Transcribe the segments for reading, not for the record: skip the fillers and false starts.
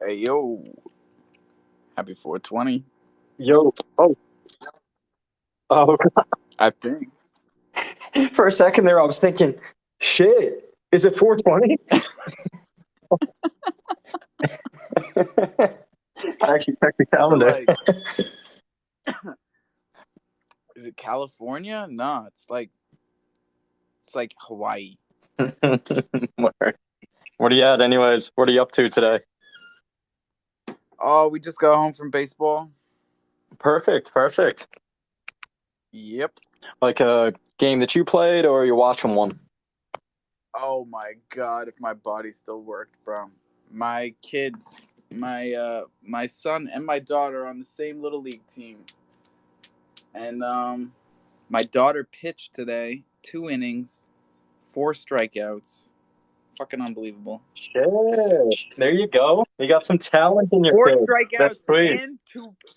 Hey yo, happy 420. Yo, oh, I think. for a second there, I was thinking, shit, is it 420? I actually checked the For calendar. like, is it California? No, it's like Hawaii. Word. What are you at, anyways? What are you up to today? Oh, we just got home from baseball. Perfect, perfect. Yep. Like a game that you played, or you're watching one? Oh my god, if my body still worked, bro. My kids, my son and my daughter are on the same little league team, and my daughter pitched today, 2 innings, 4 strikeouts. Fucking unbelievable. Shit, there you go. You got some talent in your Four kids. That's strikeouts sweet.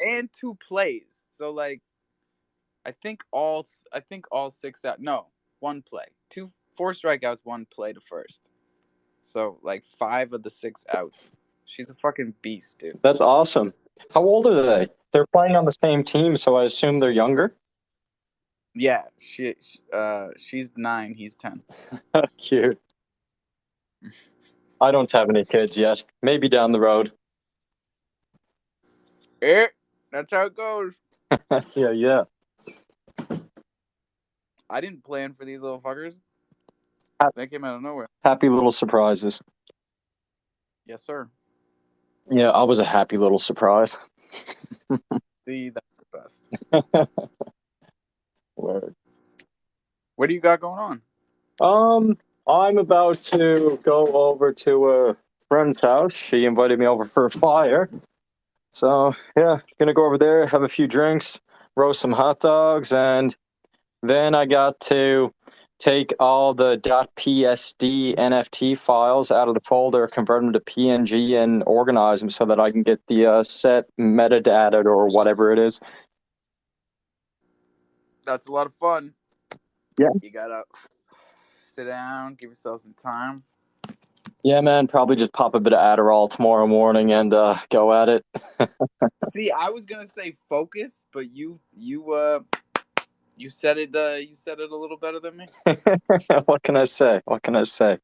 and two plays. So like I think all 6 out. No, one play. 4 strikeouts, one play to first. So like 5 of the 6 outs. She's a fucking beast, dude. That's awesome. How old are they? They're playing on the same team, so I assume they're younger. Yeah, she's 9, he's 10. Cute. I don't have any kids yet. Maybe down the road. Eh, that's how it goes. Yeah, yeah. I didn't plan for these little fuckers. They came out of nowhere. Happy little surprises. Yes, sir. Yeah, I was a happy little surprise. See, that's the best. Word. What do you got going on? I'm about to go over to a friend's house. She invited me over for a fire. So, yeah, gonna go over there, have a few drinks, roast some hot dogs, and then I got to take all the .psd NFT files out of the folder, convert them to PNG, and organize them so that I can get the set metadata or whatever it is. That's a lot of fun. Yeah. You gotta sit down, give yourself some time. Yeah, man, probably just pop a bit of Adderall tomorrow morning and go at it. See, I was gonna say focus, but you said it a little better than me. What can I say? What can I say?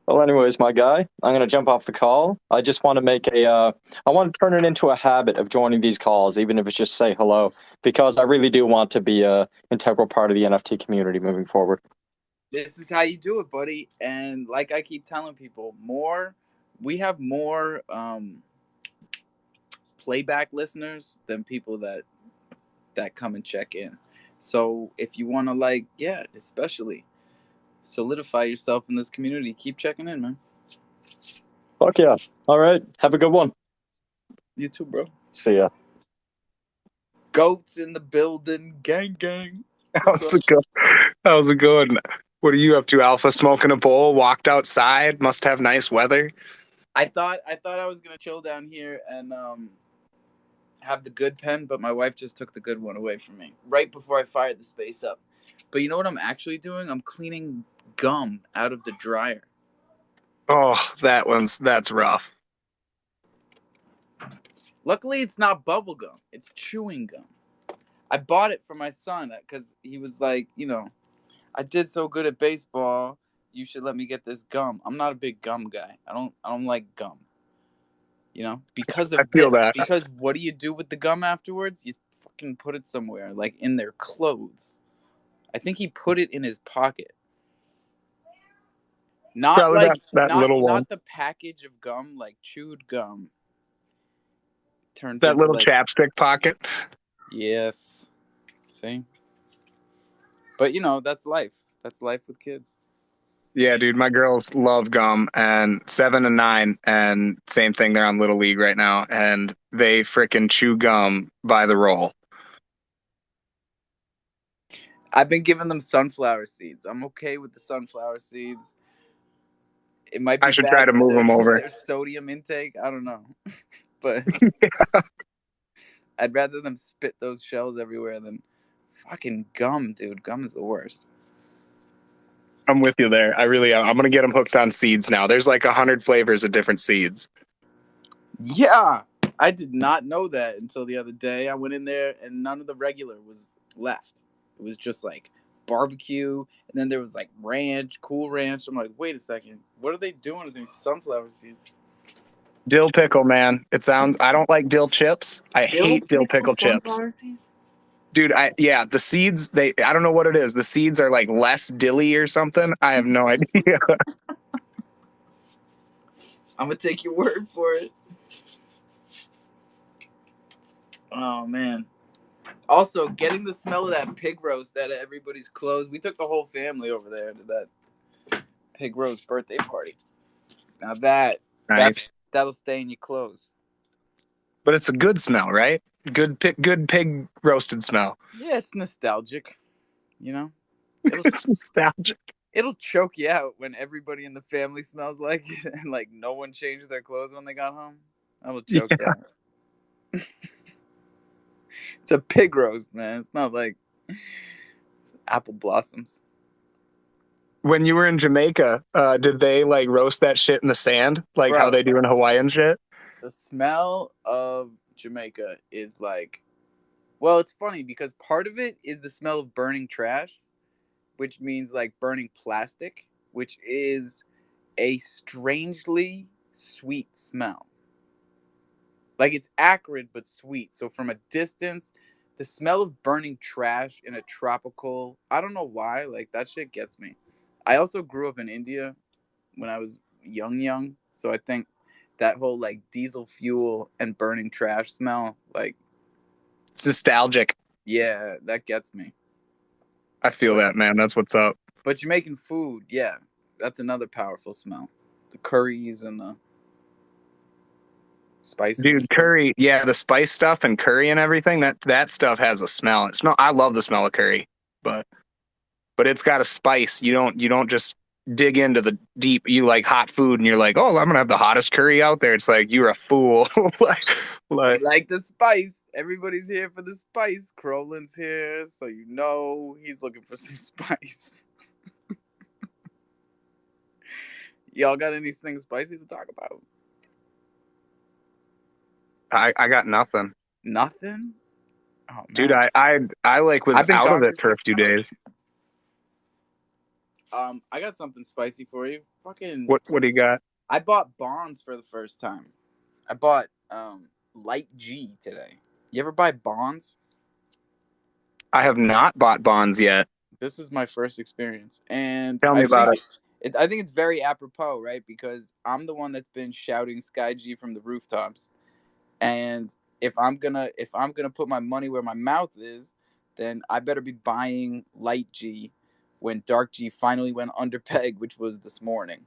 Well, anyways, my guy, I'm gonna jump off the call. I just want to I want to turn it into a habit of joining these calls, even if it's just say hello, because I really do want to be a integral part of the NFT community moving forward. This is how you do it, buddy. And like I keep telling people, we have more playback listeners than people that come and check in. So if you want to especially solidify yourself in this community, keep checking in, man. Fuck yeah. All right. Have a good one. You too, bro. See ya. Goats in the building, gang gang. How's it going? How's it going? What are you up to, Alpha? Smoking a bowl, walked outside, must have nice weather. I thought I was gonna chill down here and have the good pen, but my wife just took the good one away from me right before I fired the space up. But you know what I'm actually doing? I'm cleaning gum out of the dryer. Oh, that's rough. Luckily, it's not bubble gum. It's chewing gum. I bought it for my son because he was like, I did so good at baseball. You should let me get this gum. I'm not a big gum guy. I don't like gum. Because I of feel this. that. Because what do you do with the gum afterwards? You fucking put it somewhere, like in their clothes. I think he put it in his pocket. Not Probably like that not little one. not the package of gum, like chewed gum. Turned That into little like chapstick pocket. yes. See? But that's life. That's life with kids. Yeah, dude, my girls love gum, and 7 and 9, and same thing. They're on Little League right now, and they freaking chew gum by the roll. I've been giving them sunflower seeds. I'm okay with the sunflower seeds. It might I be should try bad to for move their them over. their sodium intake. I don't know. But I'd rather them spit those shells everywhere than fucking gum, dude. Gum is the worst. I'm with you there. I really am. I'm gonna get them hooked on seeds now. There's like 100 flavors of different seeds. Yeah, I did not know that until the other day. I went in there and none of the regular was left. It was just like barbecue, and then there was like ranch, Cool Ranch. I'm like, wait a second, what are they doing with these sunflower seeds? Dill pickle, man. It sounds. I don't like dill chips. I hate dill pickle chips. Sunflower seeds? Dude, the seeds, I don't know what it is. The seeds are like less dilly or something. I have no idea. I'm gonna take your word for it. Oh man. Also, getting the smell of that pig roast at everybody's clothes. We took the whole family over there to that pig roast birthday party. Now Nice. that'll stay in your clothes. But it's a good smell, right? Good pig roasted smell. Yeah, it's nostalgic. You know, It's nostalgic. it'll choke you out when everybody in the family smells like it and like no one changed their clothes when they got home. That'll choke you out. It's a pig roast, man. It's not like it's apple blossoms. When you were in Jamaica, did they like roast that shit in the sand, like Bro. how they do in Hawaiian shit? The smell of Jamaica is like, well, it's funny because part of it is the smell of burning trash, which means like burning plastic, which is a strangely sweet smell. Like it's acrid but sweet. So from a distance, the smell of burning trash in a tropical, I don't know why, like that shit gets me. I also grew up in India when I was young, so I think that whole like diesel fuel and burning trash smell, like It's nostalgic. yeah, that gets me. I feel that, man. That's what's up. But Jamaican food, yeah, that's another powerful smell. The curries and the spices. Dude, curry, yeah, the spice stuff and curry and everything, that stuff has a smell. I love the smell of curry, but it's got a spice. You don't just dig into the deep. You like hot food and you're like, "Oh, I'm going to have the hottest curry out there." It's like you're a fool. You like the spice. Everybody's here for the spice. Crolin's here, so you know he's looking for some spice. Y'all got anything spicy to talk about? I got nothing. Nothing? Oh, man. Dude, I like was out of it for a few days. I got something spicy for you. Fucking What do you got? I bought bonds for the first time. I bought Light G today. You ever buy bonds? I have not bought bonds yet. This is my first experience, and Tell me about it. I think it's very apropos, right? Because I'm the one that's been shouting Sky G from the rooftops, and if I'm gonna put my money where my mouth is, then I better be buying Light G when Dark G finally went under peg, which was this morning.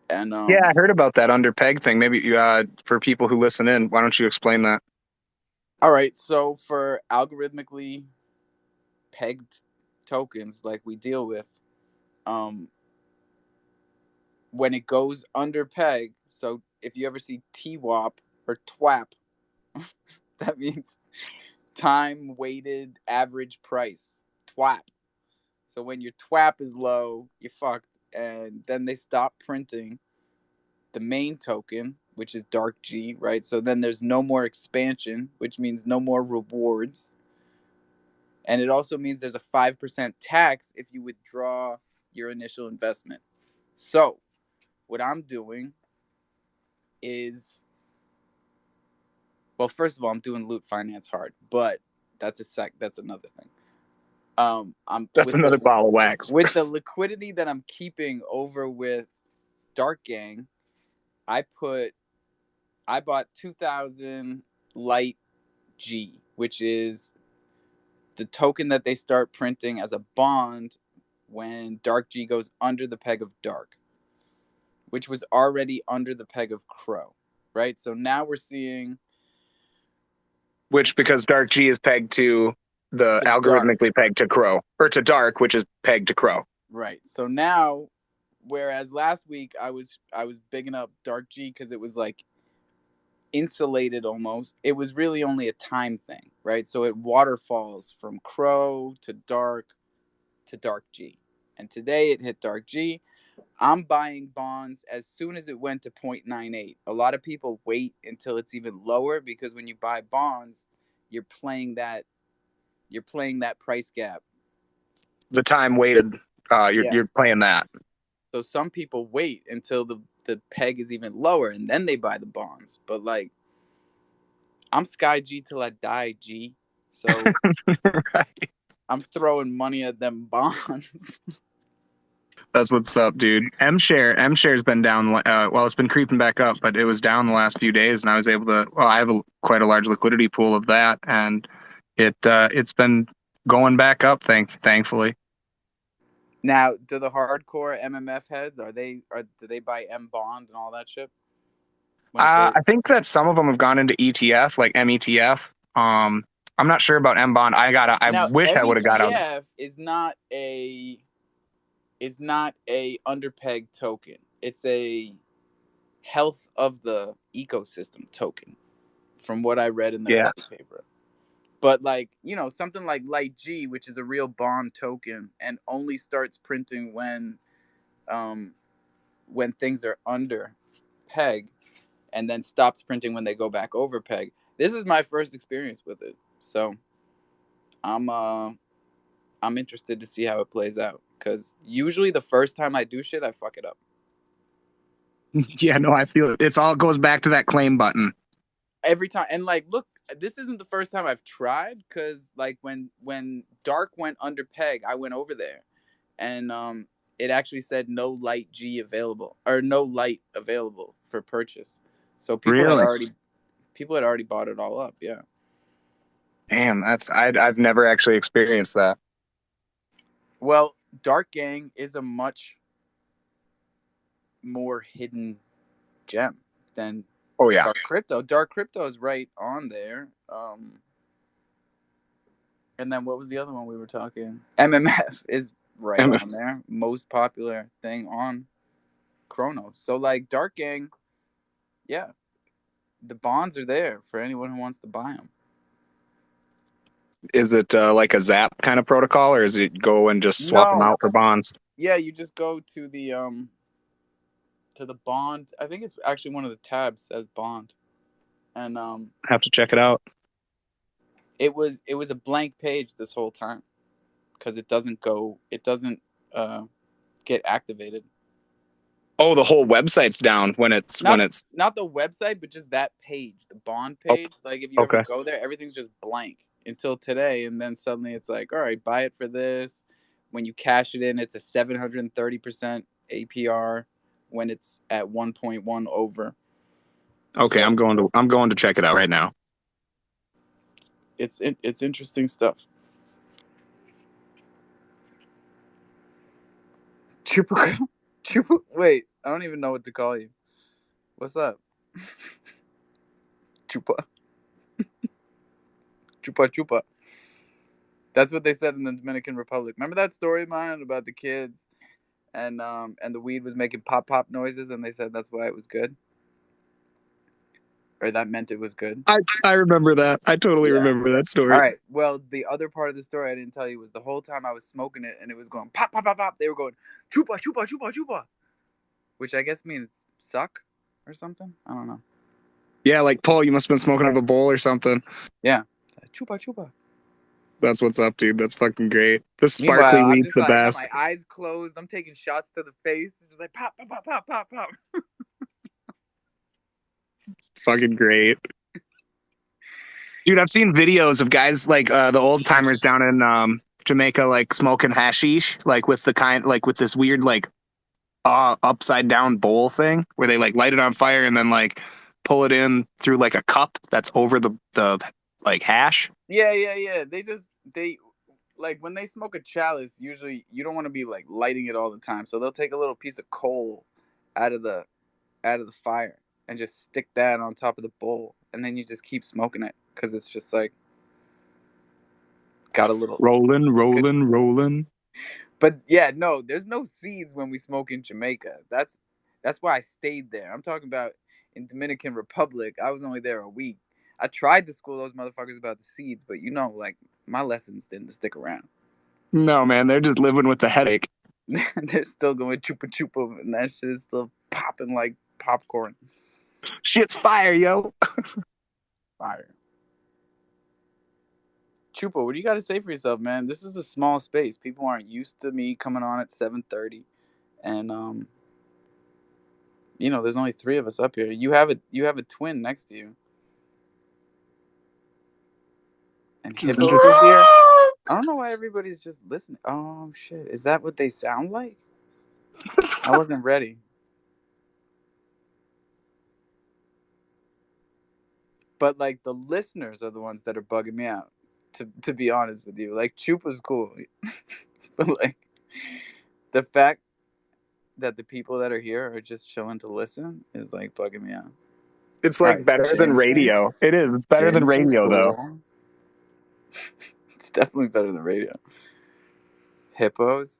And Yeah, I heard about that under peg thing. Maybe for people who listen in, why don't you explain that? All right, so for algorithmically pegged tokens like we deal with, when it goes under peg, so if you ever see TWAP or TWAP, that means time weighted average price. TWAP. So when your TWAP is low, you're fucked. And then they stop printing the main token, which is Dark G, right? So then there's no more expansion, which means no more rewards. And it also means there's a 5% tax if you withdraw your initial investment. So what I'm doing is, well, first of all, I'm doing loot finance hard, but that's another thing. That's another ball of wax. With the liquidity that I'm keeping over with Dark Gang, I bought 2,000 Light G, which is the token that they start printing as a bond when Dark G goes under the peg of Dark, which was already under the peg of Crow, right? So now we're seeing, which because Dark G is pegged to the algorithmically pegged to Crow, or to Dark, which is pegged to Crow. Right. So now, whereas last week I was bigging up Dark G because it was like insulated almost. It was really only a time thing, right? So it waterfalls from Crow to Dark G. And today it hit Dark G. I'm buying bonds as soon as it went to 0.98. A lot of people wait until it's even lower because when you buy bonds, you're playing that price gap. The time weighted, you're playing that. So some people wait until the peg is even lower and then they buy the bonds. But like, I'm Sky G till I die, G. So Right. I'm throwing money at them bonds. That's what's up, dude. M share's been down. Well, it's been creeping back up, but it was down the last few days, and I was able to. Well, I have quite a large liquidity pool of that, and it's been going back up. Thankfully. Now, do the hardcore MMF heads do they buy M bond and all that shit? I think that some of them have gone into ETF, like METF. I'm not sure about M bond. I wish I would have got out. METF is not a underpeg token. It's a health of the ecosystem token, from what I read in the white paper. But like, something like Light G, which is a real bond token and only starts printing when things are under peg, and then stops printing when they go back over peg. This is my first experience with it, so I'm interested to see how it plays out, because usually the first time I do shit, I fuck it up. Yeah, no, I feel it. It's all goes back to that claim button Every time. And like, look, this isn't the first time I've tried, because like when Dark went under peg, I went over there, and it actually said no Light G available, or no Light available for purchase. So people had already bought it all up. Yeah. Damn, I've never actually experienced that. Well, Dark Gang is a much more hidden gem than Dark Crypto. Dark Crypto is right on there. And then what was the other one we were talking? MMF is right on there. Most popular thing on Chronos. So like Dark Gang, yeah, the bonds are there for anyone who wants to buy them. Is it like a Zap kind of protocol, or is it go and just swap them out for bonds? Yeah, you just go to the bond. I think it's actually one of the tabs says bond, and have to check it out. It was a blank page this whole time, because it doesn't get activated. Oh, the whole website's down when it's not the website, but just that page, the bond page. Like if you ever go there, everything's just blank until today, and then suddenly it's like, all right, buy it for this. When you cash it in, it's a 730% APR when it's at 1.1 over. Okay, so, I'm going to check it out right now. It's interesting stuff. Wait, I don't even know what to call you. What's up? Chupa. Chupa chupa. That's what they said in the Dominican Republic. Remember that story of mine about the kids and the weed was making pop pop noises, and they said that's why it was good? Or that meant it was good? I remember that. I totally remember that story. All right. Well, the other part of the story I didn't tell you was the whole time I was smoking it and it was going pop, pop, pop, pop. They were going chupa, chupa, chupa, chupa, which I guess means suck or something. I don't know. Yeah, like Paul, you must have been smoking out of a bowl or something. Yeah. Chupa, chupa. That's what's up, dude. That's fucking great. The sparkly weed's the best. I got my eyes closed. I'm taking shots to the face. It's just like pop, pop, pop, pop, pop, pop. Fucking great. Dude, I've seen videos of guys like the old timers down in Jamaica, like smoking hashish, like with this weird like upside down bowl thing where they like light it on fire and then like pull it in through like a cup that's over the like hash. Yeah. They like when they smoke a chalice, usually you don't want to be like lighting it all the time. So they'll take a little piece of coal out of the fire and just stick that on top of the bowl, and then you just keep smoking it because it's just like got a little rolling. But yeah, no, there's no seeds when we smoke in Jamaica. That's why I stayed there. I'm talking about in Dominican Republic. I was only there a week. I tried to school those motherfuckers about the seeds, but like my lessons didn't stick around. No, man, they're just living with the headache. they're still going chupa chupa, and that shit is still popping like popcorn. Shit's fire, yo. Fire. Chupa, what do you got to say for yourself, man? This is a small space. People aren't used to me coming on at 7:30, and there's only 3 of us up here. You have a twin next to you, and Hippo is here. I don't know why everybody's just listening. Oh shit, is that what they sound like? I wasn't ready. But like the listeners are the ones that are bugging me out. To be honest with you, like Chupa's cool, but like the fact that the people that are here are just chilling to listen is like bugging me out. It's like Right, better than Jameson. radio. It is. It's better than Jameson's radio, though. cool. It's definitely better than radio. Hippos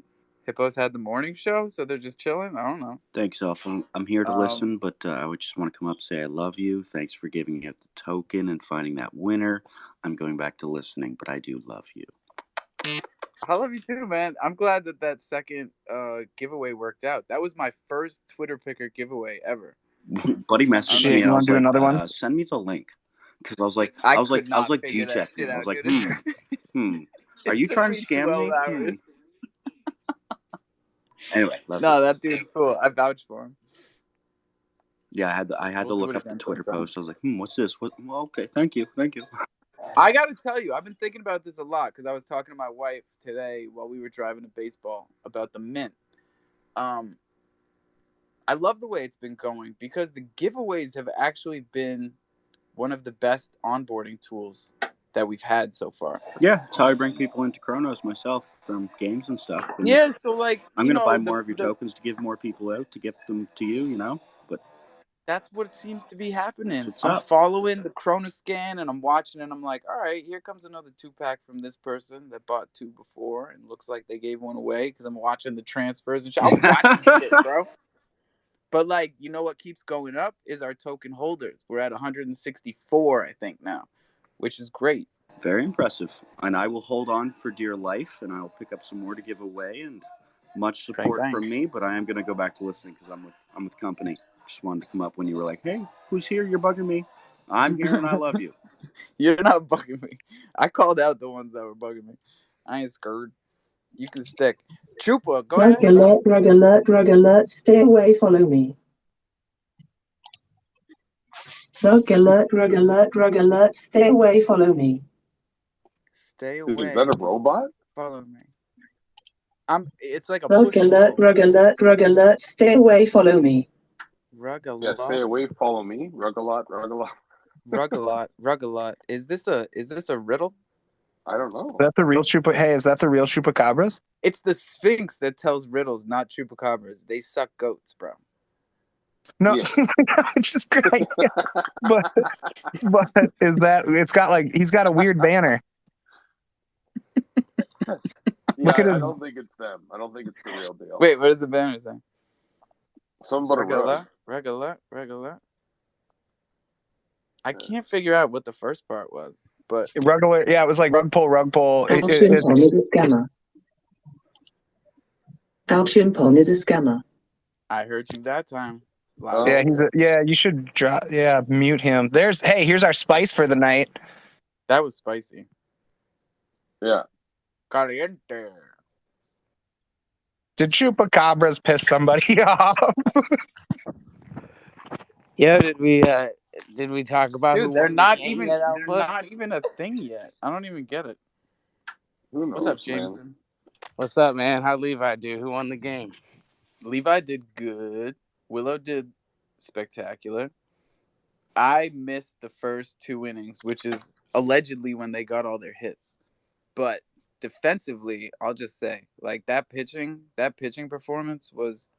had the morning show, so they're just chilling. I don't know. Thanks, Elf. I'm here to listen, but I would just want to come up and say I love you. Thanks for giving out the token and finding that winner. I'm going back to listening, but I do love you. I love you too, man. I'm glad that second giveaway worked out. That was my first Twitter picker giveaway ever. Buddy messaged me you and I wanna was do like, another one? Send me the link. Because I was like, I I was could like not figure that G-checking. shit I out, was like, dude. Are It you took trying to me scam 12 me? hours. Anyway, love No, you. that dude's cool. I vouch for him. Yeah, I had to We'll do look it up the again Twitter sometime. post. I was like, what's this? Well, okay, thank you. I got to tell you, I've been thinking about this a lot because I was talking to my wife today while we were driving to baseball about the mint. I love the way it's been going because the giveaways have actually been one of the best onboarding tools that we've had so far. Yeah, that's how I bring people into Chronos myself from games and stuff. And yeah, so like I'm going to buy more of your tokens to give more people out, to gift them to you, but that's what seems to be happening. What's I'm up? following the Chronoscan and I'm watching and I'm like, all right, here comes another 2-pack from this person that bought 2 before and looks like they gave 1 away because I'm watching the transfers and shit. I'm watching shit, bro. But like, you know what keeps going up is our token holders. We're at 164, I think now, which is great. Very impressive. And I will hold on for dear life, and I'll pick up some more to give away. And much support from me, but I am going to go back to listening because I'm with company. Just wanted to come up when you were like, "Hey, who's here? You're bugging me." I'm here, and I love you. You're not bugging me. I called out the ones that were bugging me. I ain't scared. You can stick. Chupa, go ahead. Rug alert, stay away, follow me. Rug alert, stay away, follow me. Stay away. Is that a robot? Follow me. It's like a Rug alert, stay away, follow me. Rug a lot. Yeah, stay away, follow me. Rug a lot. Rug a lot. Is this a riddle? I don't know. Is that the real Chupa? Hey, is that the real Chupacabras? It's the Sphinx that tells riddles, not chupacabras. They suck goats, bro. No, Yeah. it's just great. but is that? It's got like he's got a weird banner. Yeah, at I his- don't think it's them. I don't think it's the real deal. Wait, what does the banner say? Something about a rug. Regular. I can't figure out what the first part was, but Rug, yeah, it was like rug pull. Alchimpon is a scammer. Alchimpon is a scammer. I heard you that time. Oh. Yeah, you should mute him. Here's our spice for the night. That was spicy. Yeah. Caliente. Did Chupacabras piss somebody off? Yeah, did we talk about Dude, who they're won the not game even yet, they're Alpha? not even a thing yet. I don't even get it. Who knows, What's up, man? Jameson? What's up, man? How'd Levi do? Who won the game? Levi did good. Willow did spectacular. I missed the first 2 innings, which is allegedly when they got all their hits. But defensively, I'll just say, like that pitching performance was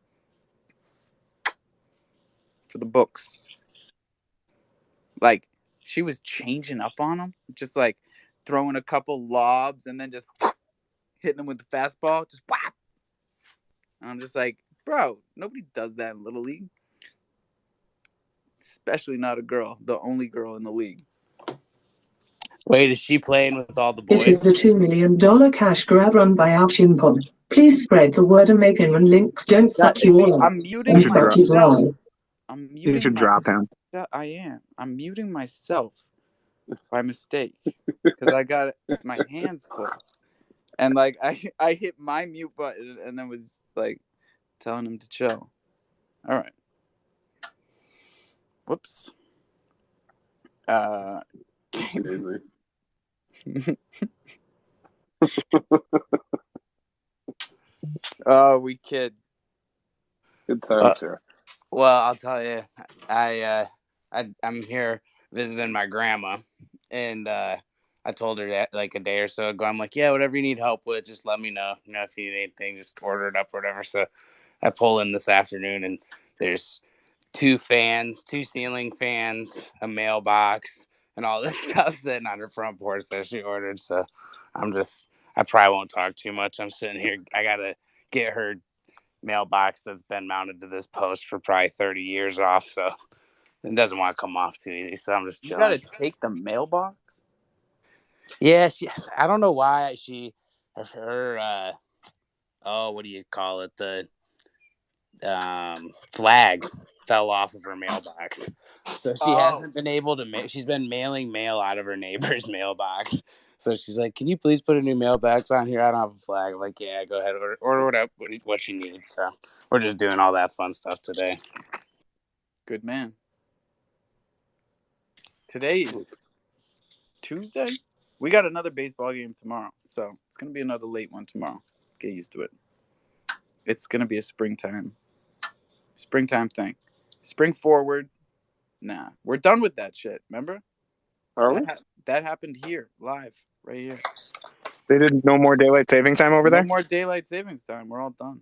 for the books. Like she was changing up on them, just like throwing a couple lobs and then just hitting them with the fastball, just whap. And I'm just like, bro, nobody does that in Little League. Especially not a girl, the only girl in the league. Wait, is she playing with all the It is boys? a $2 million cash grab run by Alchimpon. Please spread the word, Megan, when links don't suck you See, all up I'm muting and suck you myself. dry. I'm You muting should drop myself. him. I am. I'm muting myself by mistake because I got my hands full, and like I hit my mute button and then was like telling him to chill. All right. Whoops. Easy. Oh, we kid. Good times here. Well, I'll tell you, I'm here visiting my grandma, and I told her that like a day or so ago. I'm like, yeah, whatever you need help with, just let me know. You know, if you need anything, just order it up or whatever. So I pull in this afternoon, and there's 2 ceiling fans, a mailbox, and all this stuff sitting on her front porch that she ordered. So I probably won't talk too much. I'm sitting here. I gotta get her mailbox that's been mounted to this post for probably 30 years off, so it doesn't want to come off too easy. So I'm just You chilling. gotta take the mailbox. Yeah, I don't know why her what do you call it? The flag fell off of her mailbox. So she hasn't been able to she's been mailing mail out of her neighbor's mailbox. So she's like, "Can you please put a new mailbox on here? I don't have a flag." I'm like, "Yeah, go ahead, order what you need." So we're just doing all that fun stuff today. Good man. Today is Tuesday. We got another baseball game tomorrow, so it's gonna be another late one tomorrow. Get used to it. It's gonna be a springtime thing. Spring forward. Nah, we're done with that shit. Remember? Are we? That happened here, live, right here. They did no more daylight savings time over there? No more daylight savings time. We're all done.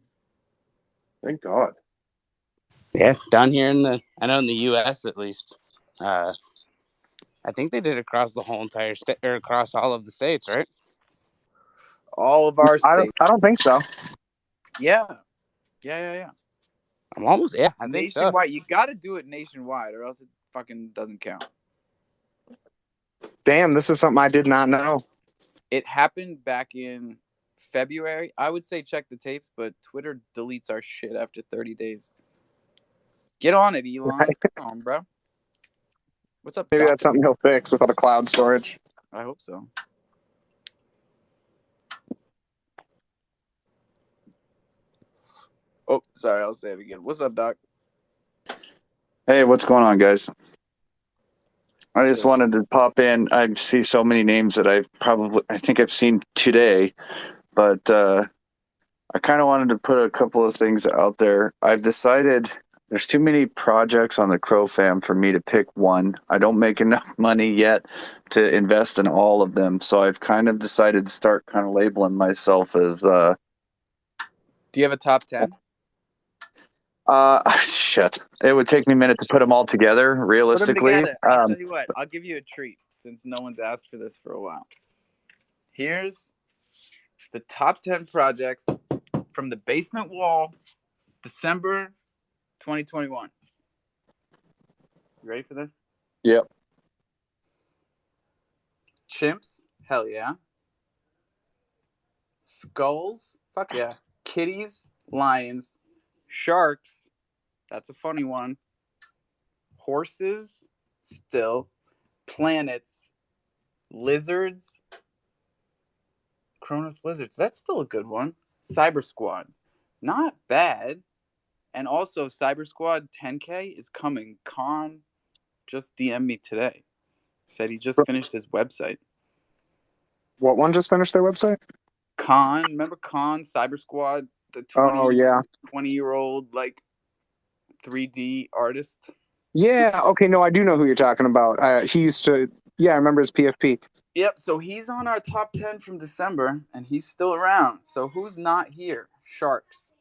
Thank God. Yeah, down here I know in the U.S. at least, I think they did across the whole entire state or across all of the states, right? All of our states. I don't think so. Yeah. I'm almost I think so. Nationwide. You got to do it nationwide, or else it fucking doesn't count. Damn, this is something I did not know. It happened back in February. I would say check the tapes, but Twitter deletes our shit after 30 days. Get on it, Elon. Come on, bro. What's up, Maybe that's something he'll fix with all the cloud storage. I hope so. Oh, sorry. I'll say it again. What's up, Doc? Hey, what's going on, guys? I just wanted to pop in. I see so many names that I think I've seen today, but I kind of wanted to put a couple of things out there. I've decided there's too many projects on the Crow Fam for me to pick one. I don't make enough money yet to invest in all of them, so I've kind of decided to start kind of labeling myself as. Do you have a top 10? Shit. It would take me a minute to put them all together, realistically. Put them together. I'll tell you what. I'll give you a treat since no one's asked for this for a while. Here's the top 10 projects from the Basement Wall, December 2021. You ready for this? Yep. Chimps, hell yeah. Skulls, fuck yeah. Kitties, lions, sharks, that's a funny one. Horses, still. Planets, lizards, Kronos lizards, that's still a good one. Cyber Squad, not bad. And also Cyber Squad 10K is coming. Khan just DM'd me today. Said he just finished his website. What one just finished their website? Khan, remember Khan, Cyber Squad, the 20-year-old like 3D artist? Yeah, okay, no, I do know who you're talking about. He used to, I remember his PFP. Yep, so he's on our top 10 from December, and he's still around. So who's not here? Sharks.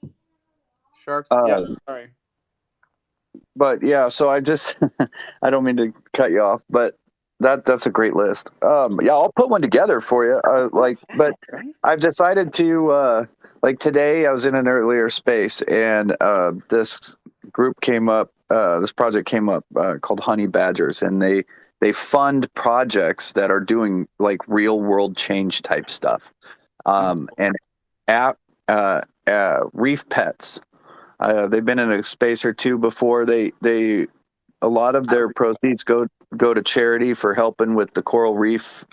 Yeah, sorry. But yeah, so I just, I don't mean to cut you off, but that's a great list. Yeah, I'll put one together for you. But I've decided to, like today I was in an earlier space and this group came up, this project came up called Honey Badgers, and they fund projects that are doing like real world change type stuff. And Reef Pets. They've been in a space or two before. A lot of their proceeds go to charity for helping with the coral reef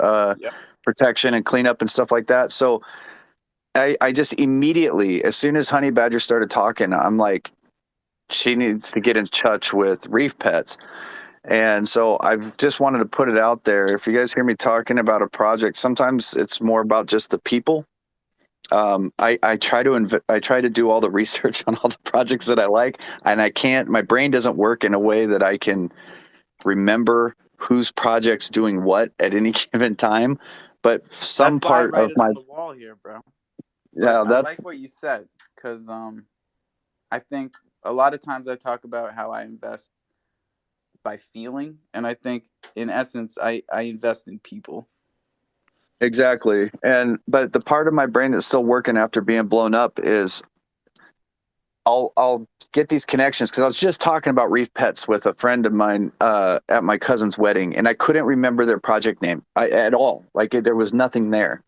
protection and cleanup and stuff like that. So I just immediately, as soon as Honey Badger started talking, I'm like, she needs to get in touch with Reef Pets. And so I've just wanted to put it out there. If you guys hear me talking about a project, sometimes it's more about just the people. I try to do all the research on all the projects that I like, and I can't. My brain doesn't work in a way that I can remember whose project's doing what at any given time. But some That's why I part write of it my on the wall here, bro. yeah, I like what you said, because I think a lot of times I talk about how I invest by feeling, and I think in essence I invest in people. exactly. But the part of my brain that's still working after being blown up is I'll get these connections, because I was just talking about Reef Pets with a friend of mine at my cousin's wedding, and I couldn't remember their project name at all. Like there was nothing there.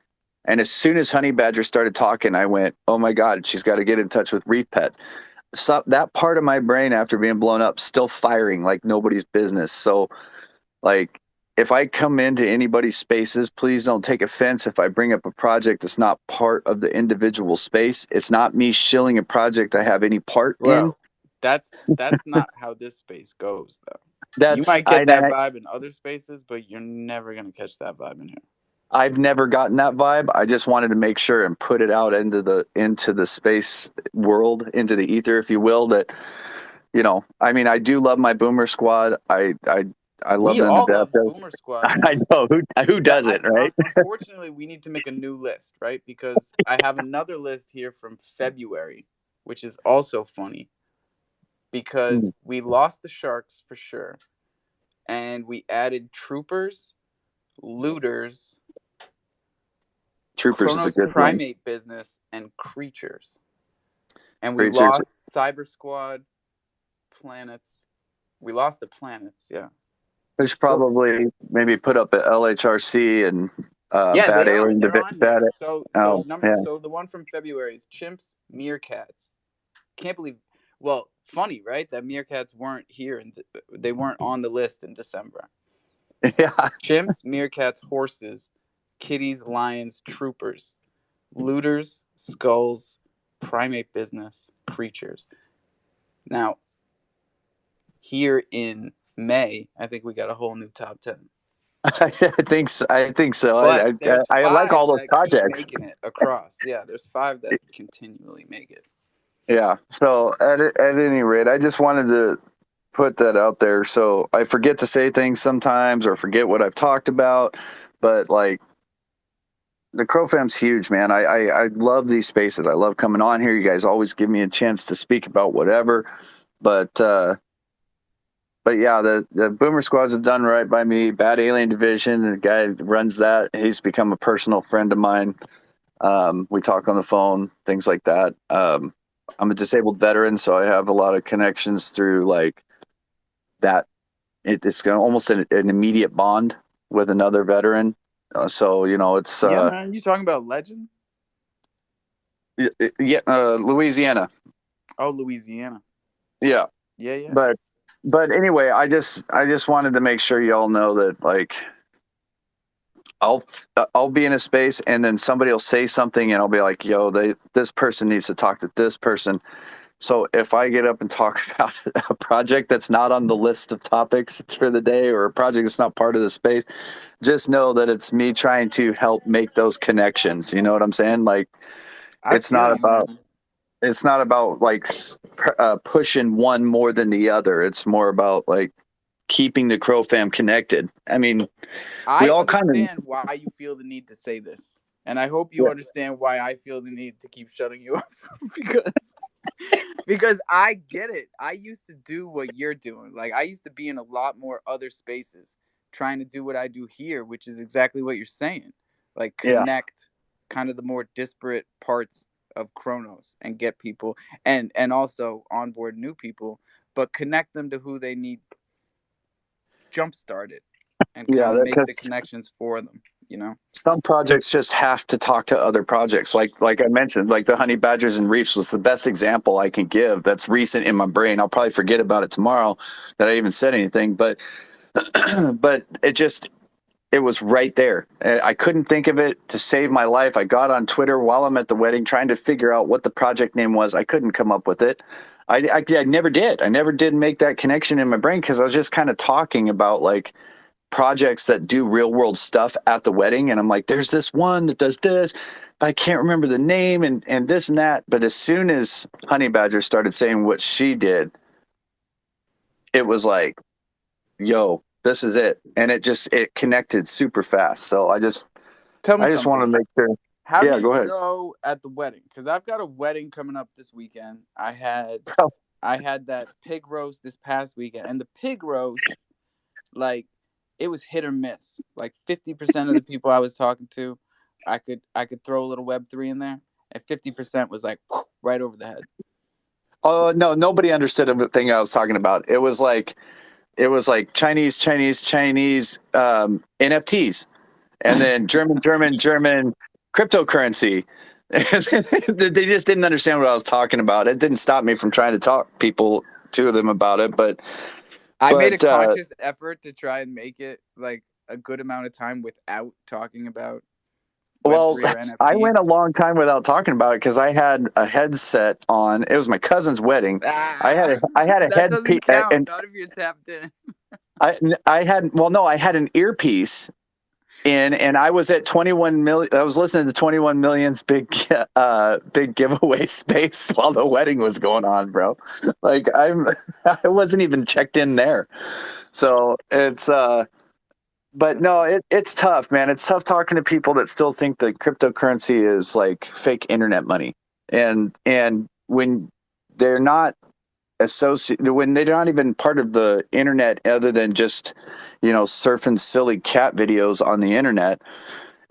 And as soon as Honey Badger started talking, I went, "Oh my God, she's got to get in touch with Reef Pets." So that part of my brain after being blown up still firing like nobody's business. So like, if I come into anybody's spaces, please don't take offense if I bring up a project that's not part of the individual space. It's not me shilling a project I have any part in. That's not how this space goes, though. You might get that vibe in other spaces, but you're never gonna catch that vibe in here. I've never gotten that vibe. I just wanted to make sure and put it out into the space world, into the ether, if you will. That, you know, I mean, I do love my Boomer Squad. I love We them all to love death. Boomer Squad. Man. I know who doesn't, right? Unfortunately, we need to make a new list, right? Because I have another list here from February, which is also funny, because we lost the Sharks for sure, and we added Troopers, Looters, Troopers is a good Primate one. Business, and Creatures. And we lost Cyber Squad, Planets. We lost the Planets, yeah. They should probably maybe put up an LHRC and Bad Alien. So the one from February is Chimps, Meerkats. Can't believe. Well, funny, right? That Meerkats weren't here and they weren't on the list in December. Yeah. Chimps, Meerkats, Horses, Kitties, Lions, Troopers, Looters, Skulls, Primate Business, Creatures. Now, here in May, I think we got a whole new top 10. I think so. But I like all those projects. Keep making it across. Yeah, there's 5 that continually make it. Yeah. So at any rate, I just wanted to put that out there. So I forget to say things sometimes or forget what I've talked about, but like, the Crow Fam's huge, man. I love these spaces. I love coming on here. You guys always give me a chance to speak about whatever. But yeah, the Boomer Squads have done right by me. Bad Alien Division, the guy that runs that, he's become a personal friend of mine. We talk on the phone, things like that. I'm a disabled veteran, so I have a lot of connections through like that. It's almost an immediate bond with another veteran. So, you know, it's man. You talking about Legend? Yeah, Louisiana. Oh, Louisiana. Yeah. Yeah. But anyway, I just wanted to make sure y'all know that, like, I'll be in a space and then somebody will say something and I'll be like, yo, this person needs to talk to this person. So if I get up and talk about a project that's not on the list of topics for the day, or a project that's not part of the space, just know that it's me trying to help make those connections. You know what I'm saying? Like, it's not about like pushing one more than the other. It's more about like keeping the Crow Fam connected. I mean, I understand why you feel the need to say this, and I hope you understand why I feel the need to keep shutting you up because I get it. I used to do what you're doing. Like, I used to be in a lot more other spaces trying to do what I do here, which is exactly what you're saying. Like, connect kind of the more disparate parts of Kronos and get people and also onboard new people, but connect them to who they need jump started and kind of make the connections for them. you know? Some projects just have to talk to other projects. Like I mentioned, like the Honey Badgers and Reefs was the best example I can give. That's recent in my brain. I'll probably forget about it tomorrow that I even said anything, but but it was right there. I couldn't think of it to save my life. I got on Twitter while I'm at the wedding trying to figure out what the project name was. I couldn't come up with it. I never did. I never did make that connection in my brain because I was just kind of talking about like projects that do real world stuff at the wedding. And I'm like, there's this one that does this, but I can't remember the name and this and that. But as soon as Honey Badger started saying what she did, it was like, yo, this is it. And it connected super fast. So I just want to make sure. How yeah, do go you ahead. go at the wedding? Because I've got a wedding coming up this weekend. I had that pig roast this past weekend, and the pig roast, like, it was hit or miss. Like 50% of the people I was talking to, I could throw a little Web3 in there, and 50% was like right over the head. Oh no, nobody understood the thing I was talking about. It was like Chinese NFTs, and then German cryptocurrency. They just didn't understand what I was talking about. It didn't stop me from trying to talk to them about it, but I made a conscious effort to try and make it like a good amount of time without talking about well, Web3 or NFTs. I went a long time without talking about it because I had a headset on. It was my cousin's wedding. I had a that doesn't count. Not if you're tapped in. I had an earpiece in, and I was at 21 million. I was listening to 21 Million's big giveaway space while the wedding was going on, bro. Like I wasn't even checked in there. So it's but no, it's tough, man. It's tough talking to people that still think that cryptocurrency is like fake internet money, and when they're not when they're not even part of the internet other than just surfing silly cat videos on the internet,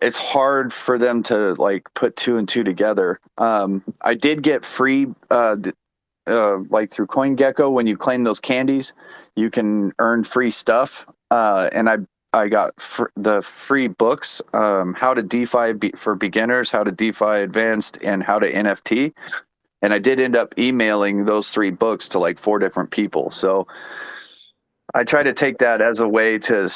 it's hard for them to like put two and two together. I did get free like through CoinGecko, when you claim those candies you can earn free stuff, and I got the free books, How to DeFi for Beginners, How to DeFi Advanced, and How to NFT. And I did end up emailing those 3 books to like 4 different people. So I try to take that as a way to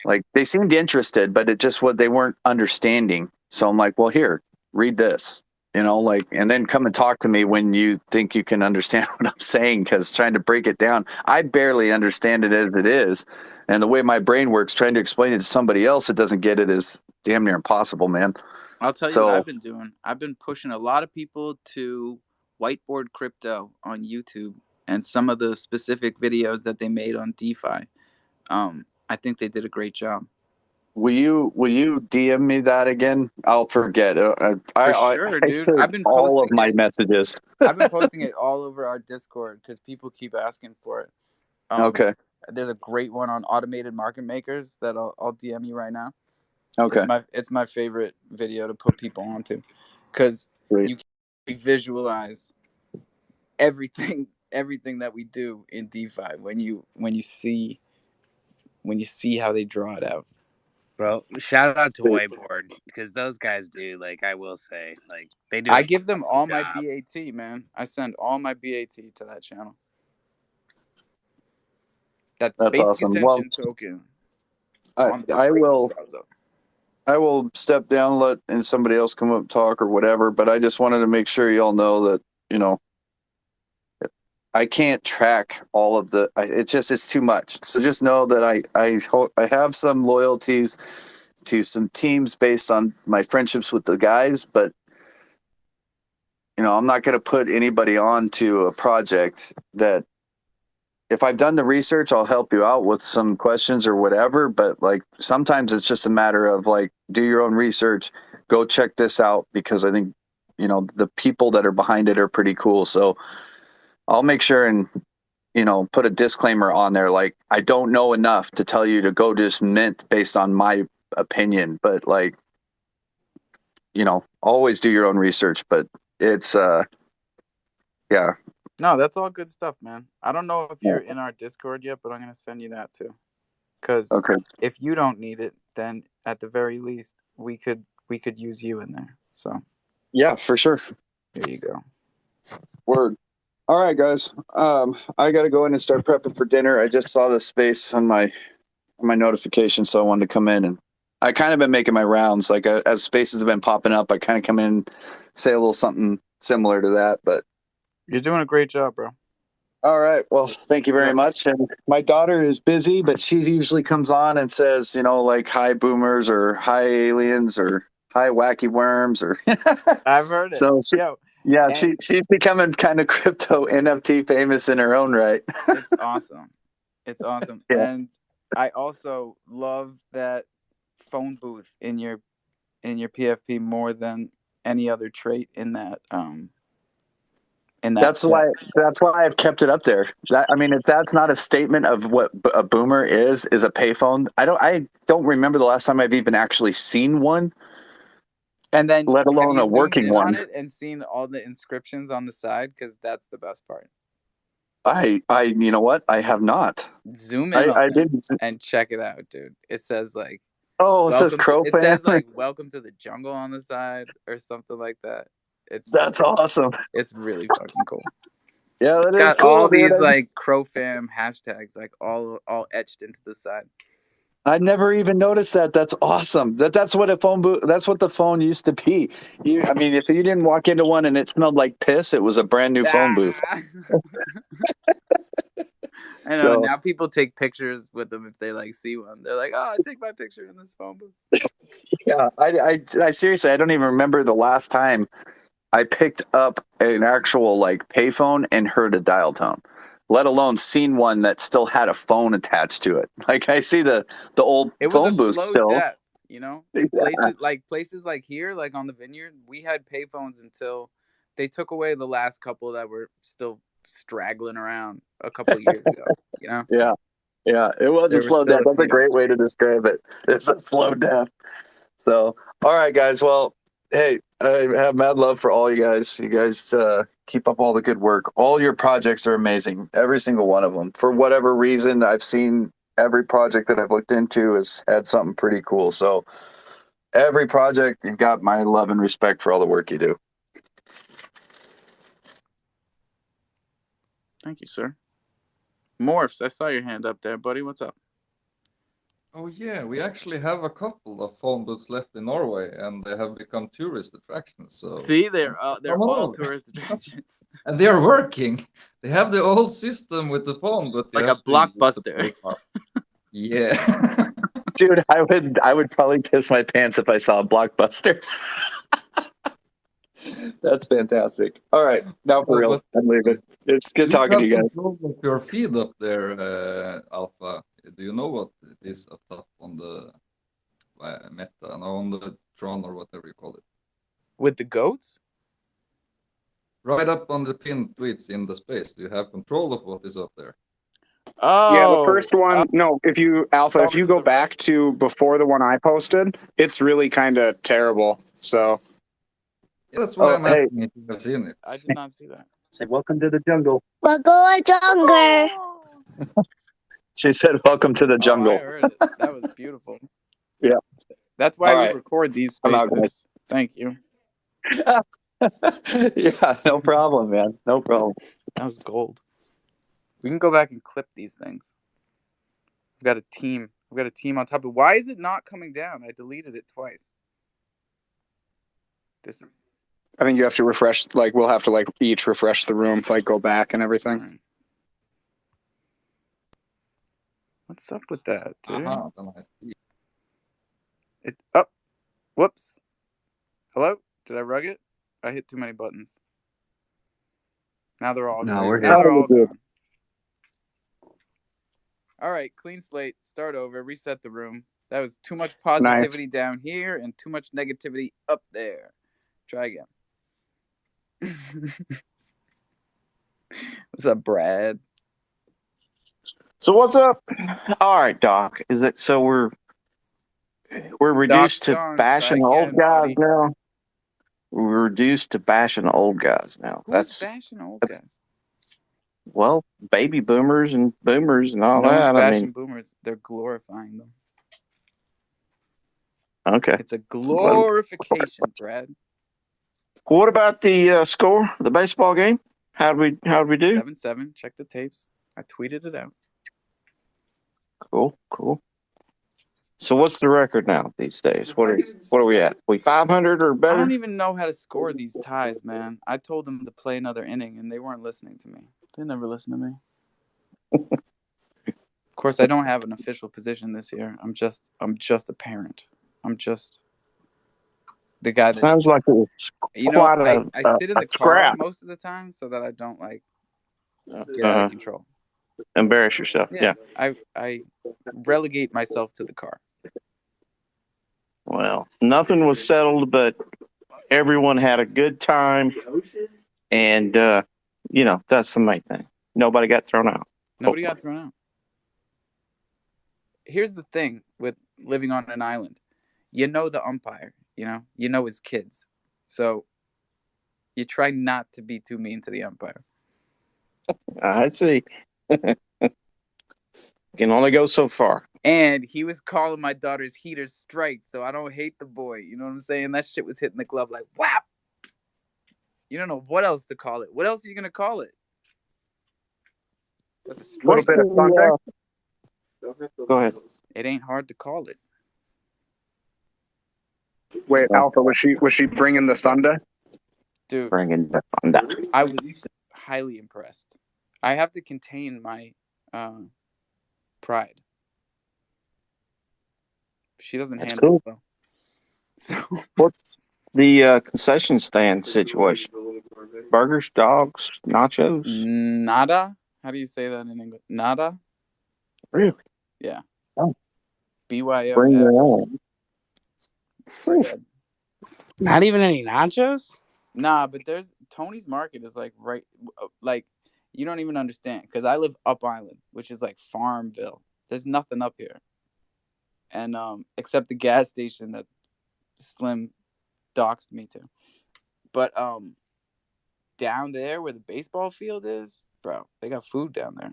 like they seemed interested, but it just what they weren't understanding. So I'm like, well, here, read this, and then come and talk to me when you think you can understand what I'm saying, because trying to break it down, I barely understand it as it is. And the way my brain works, trying to explain it to somebody else that doesn't get it is damn near impossible, man. I'll tell you what I've been doing. I've been pushing a lot of people to Whiteboard Crypto on YouTube and some of the specific videos that they made on DeFi. I think they did a great job. Will you DM me that again? I'll forget. Sure, dude. I've been all of my messages. I've been posting it all over our Discord because people keep asking for it. Okay. There's a great one on automated market makers that I'll DM you right now. Okay. It's my favorite video to put people onto, because you can visualize everything that we do in DeFi when you see how they draw it out. Bro, shout out to Whiteboard, because those guys do, like, I will say, like, they do. I give them all my BAT, man. I send all my BAT to that channel. That's awesome. Well, token. I will step down, let somebody else come up and talk or whatever, but I just wanted to make sure y'all know that, I can't track all of it's too much. So just know that I have some loyalties to some teams based on my friendships with the guys, but I'm not going to put anybody on to a project that, if I've done the research, I'll help you out with some questions or whatever. But like, sometimes it's just a matter of like, do your own research, go check this out, because I think, the people that are behind it are pretty cool. So I'll make sure and, put a disclaimer on there. Like, I don't know enough to tell you to go just mint based on my opinion, but like, always do your own research. But it's, yeah. No, that's all good stuff, man. I don't know if you're in our Discord yet, but I'm going to send you that too. Because if you don't need it, then at the very least we could use you in there. So Yeah, for sure. there you go. Word. All right, guys. I got to go in and start prepping for dinner. I just saw the space on my notification, so I wanted to come in, and I kind of been making my rounds. Like as spaces have been popping up, I kind of come in, say a little something similar to that. But You're doing a great job, bro. all right. Well, thank you very much. And my daughter is busy, but she usually comes on and says, like, hi boomers or hi aliens or hi wacky worms or. I've heard it. So Yeah, she's becoming kind of crypto NFT famous in her own right. It's awesome. It's awesome. Yeah. And I also love that phone booth in your PFP more than any other trait in that That's why I've kept it up there. If that's not a statement of what a boomer is a payphone. I don't remember the last time I've even actually seen one. And then let alone a working one on it and seen all the inscriptions on the side, because that's the best part. You know what? I have not. Zoom in on it and check it out, dude. It says like, it says Crow It says like welcome to the jungle on the side or something like that. That's awesome. It's really fucking cool. Yeah, that is got cool, all dude. these like Crow fam hashtags like all etched into the side. I never even noticed that. That's awesome. That's what a phone booth. That's what the phone used to be. If you didn't walk into one and it smelled like piss, it was a brand new phone booth. I know. Now people take pictures with them if they like see one. They're like, "Oh, I take my picture in this phone booth." Yeah, I seriously, I don't even remember the last time I picked up an actual like payphone and heard a dial tone, let alone seen one that still had a phone attached to it. Like I see the old phone booth slow still. Death, in places like here, like on the Vineyard, we had payphones until they took away the last couple that were still straggling around a couple of years ago. Yeah, it was a slow death. That's a great way to describe it. It's a slow death. So, all right, guys. Well, hey, I have mad love for all you guys. You guys keep up all the good work. All your projects are amazing. Every single one of them. For whatever reason, I've seen every project that I've looked into has had something pretty cool. So, every project, you've got my love and respect for all the work you do. Thank you, sir. Morphs, I saw your hand up there, buddy. What's up? Oh yeah, we actually have a couple of phone booths left in Norway, and they have become tourist attractions. So see, they're all tourist attractions, and they are working. They have the old system with the phone, but like a Blockbuster. Yeah, dude, I would probably piss my pants if I saw a Blockbuster. That's fantastic. All right, now for real, I'm leaving. It's good talking to you guys. Your feed up there, Alpha. Do you know what it is up top on the Meta and on the Tron or whatever you call it? With the goats? Right up on the pinned tweets in the space. Do you have control of what is up there? Oh, yeah, the first one. No, if you go back to before the one I posted, it's really kind of terrible. So. Yeah, that's why I'm asking if you have seen it. I did not see that. Say, welcome to the jungle. Welcome to the jungle. She said, welcome to the jungle. I heard it. That was beautiful. Yeah. That's why we record these spaces. Thank you. Yeah, no problem, man. No problem. That was gold. We can go back and clip these things. We've got a team. We've got a team on top of. Why is it not coming down? I deleted it twice. I think you have to refresh. Like we'll have to each refresh the room, go back and everything. Right. What's up with that, dude? Whoops. Hello? Did I rug it? I hit too many buttons. Now they're all we're gone. All right, clean slate. Start over. Reset the room. That was too much positivity down here and too much negativity up there. Try again. What's up, Brad? So what's up? All right, Doc. Is it so we're reduced to bashing old guys now? We're reduced to bashing old guys now. Who's bashing old guys? Well, baby boomers and boomers and all no that. One's bashing boomers. They're glorifying them. Okay. It's a glorification, Brad. What about the score, the baseball game? How did we do? 7-7. Check the tapes. I tweeted it out. Cool. So what's the record now these days? What are we at? We 500 or I better? don't even know how to score these ties, man. I told them to play another inning, and they weren't listening to me. They never listen to me. Of course, I don't have an official position this year. I'm just a parent. I'm just the guy that Sounds like it was quite I sit in the car scrap. most of the time so that I don't get out of control. Embarrass yourself. Yeah. I relegate myself to the car. Well, nothing was settled, but everyone had a good time, and that's the main thing. Nobody got thrown out. Nobody got thrown out. Here's the thing with living on an island. You know the umpire, you know his kids. So you try not to be too mean to the umpire. I see. Can only go so far. And he was calling my daughter's heater strikes, so I don't hate the boy. You know what I'm saying? That shit was hitting the glove like, whap! You don't know what else to call it. What else are you going to call it? That's a little bit of thunder. Go ahead. It ain't hard to call it. Wait, Alpha, was she bringing the thunder? Dude, bringing the thunder. I was highly impressed. I have to contain my pride. She doesn't That's handle cool. it well. So, what's the concession stand situation? Burgers, dogs, nachos? Nada? How do you say that in English? Nada? Really? Yeah. Oh. BYO. Bring your own. Not even any nachos? Nah, but there's Tony's Market is right, you don't even understand because I live up island, which is like Farmville. There's nothing up here, and except the gas station that Slim doxed me to. But down there where the baseball field is, bro, they got food down there,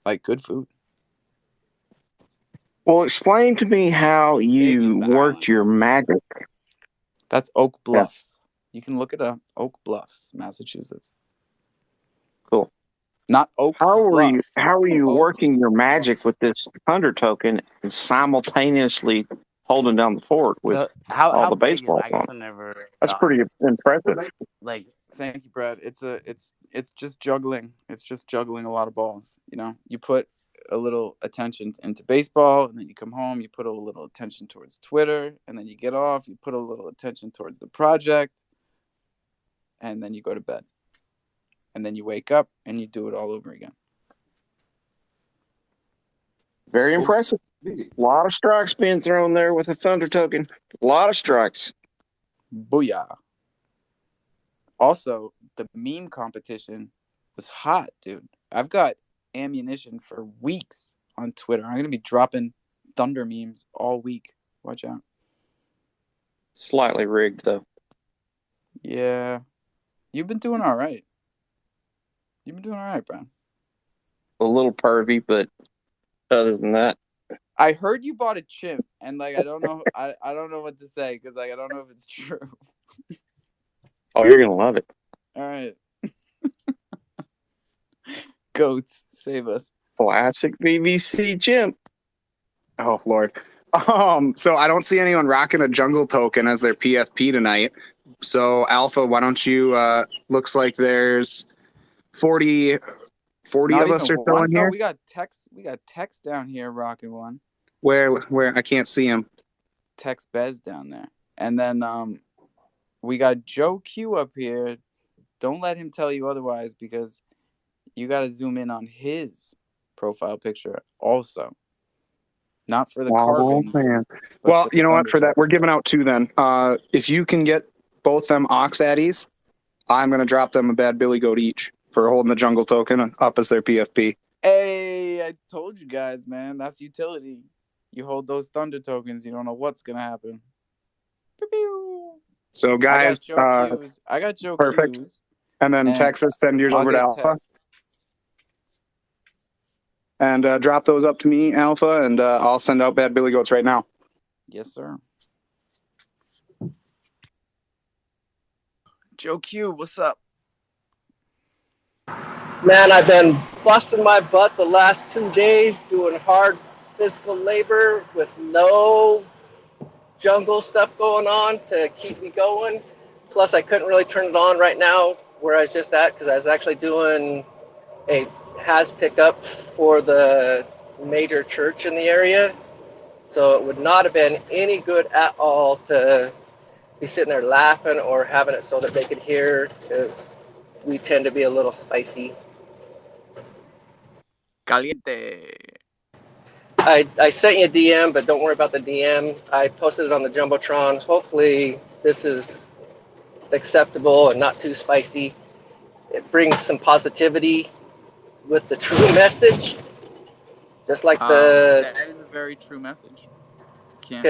like good food. Well, explain to me how you worked your magic. That's Oak Bluffs. Yeah. You can look it up. Oak Bluffs, Massachusetts. Cool. Not Oak. How are you working your magic with this Thunder token and simultaneously holding down the fort with all the baseball? That's pretty impressive. Thank you, Brad. It's just juggling. It's just juggling a lot of balls. You put a little attention into baseball, and then you come home, you put a little attention towards Twitter, and then you get off, you put a little attention towards the project, and then you go to bed. And then you wake up and you do it all over again. Very impressive. A lot of strikes being thrown there with a Thunder token. A lot of strikes. Booyah. Also, the meme competition was hot, dude. I've got ammunition for weeks on Twitter. I'm going to be dropping Thunder memes all week. Watch out. Slightly rigged, though. Yeah. You've been doing all right. Brian. A little pervy, but other than that. I heard you bought a chimp, and I don't know I don't know what to say because I don't know if it's true. Oh, you're gonna love it. All right. Goats, save us. Classic BBC chimp. Oh Lord. So I don't see anyone rocking a jungle token as their PFP tonight. So Alpha, why don't you looks like there's 40 of us or so in here. We got Tex down here rocking one. Where I can't see him. Tex Bez down there. And then we got Joe Q up here. Don't let him tell you otherwise because you got to zoom in on his profile picture also. Not for the carvings. Man. Well, you know what? For that, we're giving out 2 then. If you can get both them Ox Addies, I'm going to drop them a Bad Billy Goat each for holding the jungle token up as their PFP. Hey, I told you guys, man. That's utility. You hold those Thunder tokens, you don't know what's going to happen. Pew-pew. So, guys, I got Joe perfect. Q's. And then Texas, send yours over to Alpha. Text. And drop those up to me, Alpha, and I'll send out Bad Billy Goats right now. Yes, sir. Joe Q, what's up? Man, I've been busting my butt the last 2 days doing hard physical labor with no jungle stuff going on to keep me going. Plus, I couldn't really turn it on right now where I was just at because I was actually doing a has pickup for the major church in the area. So it would not have been any good at all to be sitting there laughing or having it so that they could hear, because we tend to be a little spicy. Caliente. I sent you a DM, but don't worry about the DM. I posted it on the Jumbotron. Hopefully this is acceptable and not too spicy. It brings some positivity with the true message, just like that is a very true message. Can't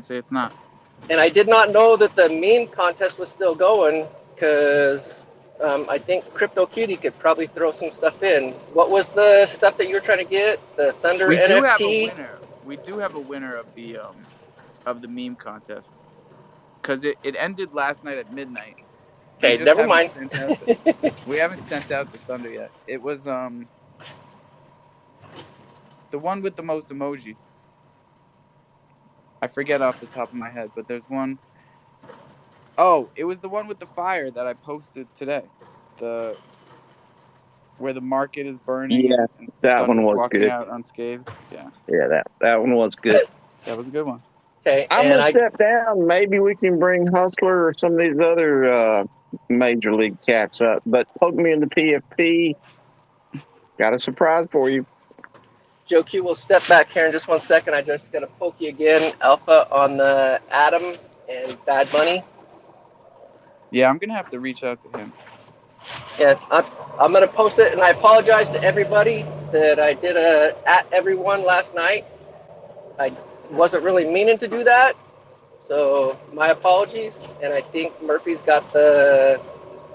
say it's not. And I did not know that the meme contest was still going, because I think CryptoCutie could probably throw some stuff in. What was the stuff that you were trying to get? The Thunder we NFT? Do have a winner. We do have a winner of the meme contest, because it ended last night at midnight. Okay, never mind. We haven't sent out the Thunder yet. It was the one with the most emojis. I forget off the top of my head, but there's one. Oh, it was the one with the fire that I posted today. Where the market is burning. Yeah, that one was walking good. Out unscathed. Yeah. Yeah, that one was good. That was a good one. Okay, I'm gonna step down. Maybe we can bring Hustler or some of these other major league cats up. But poke me in the PFP. Got a surprise for you. Joe Q will step back here in just 1 second. I just got to poke you again, Alpha, on the Adam and Bad Bunny. Yeah, I'm going to have to reach out to him. Yeah, I'm going to post it, and I apologize to everybody that I did at everyone last night. I wasn't really meaning to do that, so my apologies. And I think Murphy's got the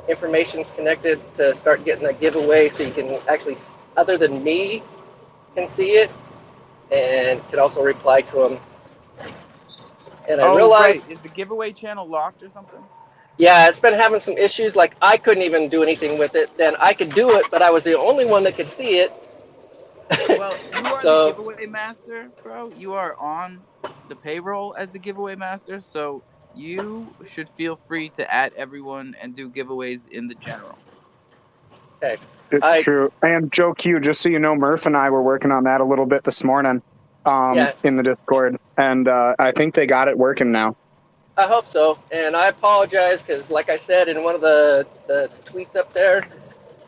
information connected to start getting a giveaway, so you can actually, other than me, can see it and can also reply to them. And I realized, right. Is the giveaway channel locked or something? Yeah, it's been having some issues. Like, I couldn't even do anything with it. Then I could do it, but I was the only one that could see it. Well, you are the giveaway master, bro. You are on the payroll as the giveaway master, so you should feel free to add everyone and do giveaways in the general. Okay. It's true. And Joe Q, just so you know, Murph and I were working on that a little bit this morning in the Discord, and I think they got it working now. I hope so. And I apologize because, like I said in one of the tweets up there,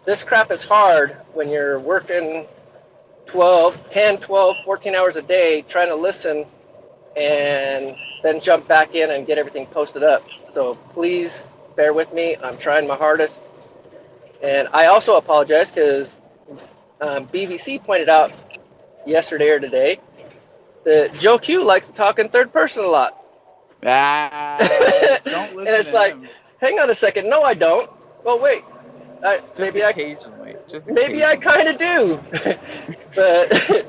this crap is hard when you're working 10, 12, 14 hours a day trying to listen and then jump back in and get everything posted up. So please bear with me. I'm trying my hardest. And I also apologize because BVC pointed out yesterday or today that Joe Q likes to talk in third person a lot. Don't listen and it's like, hang on a second. No, I don't. Well, wait. Maybe occasionally. Maybe I kind of do. But,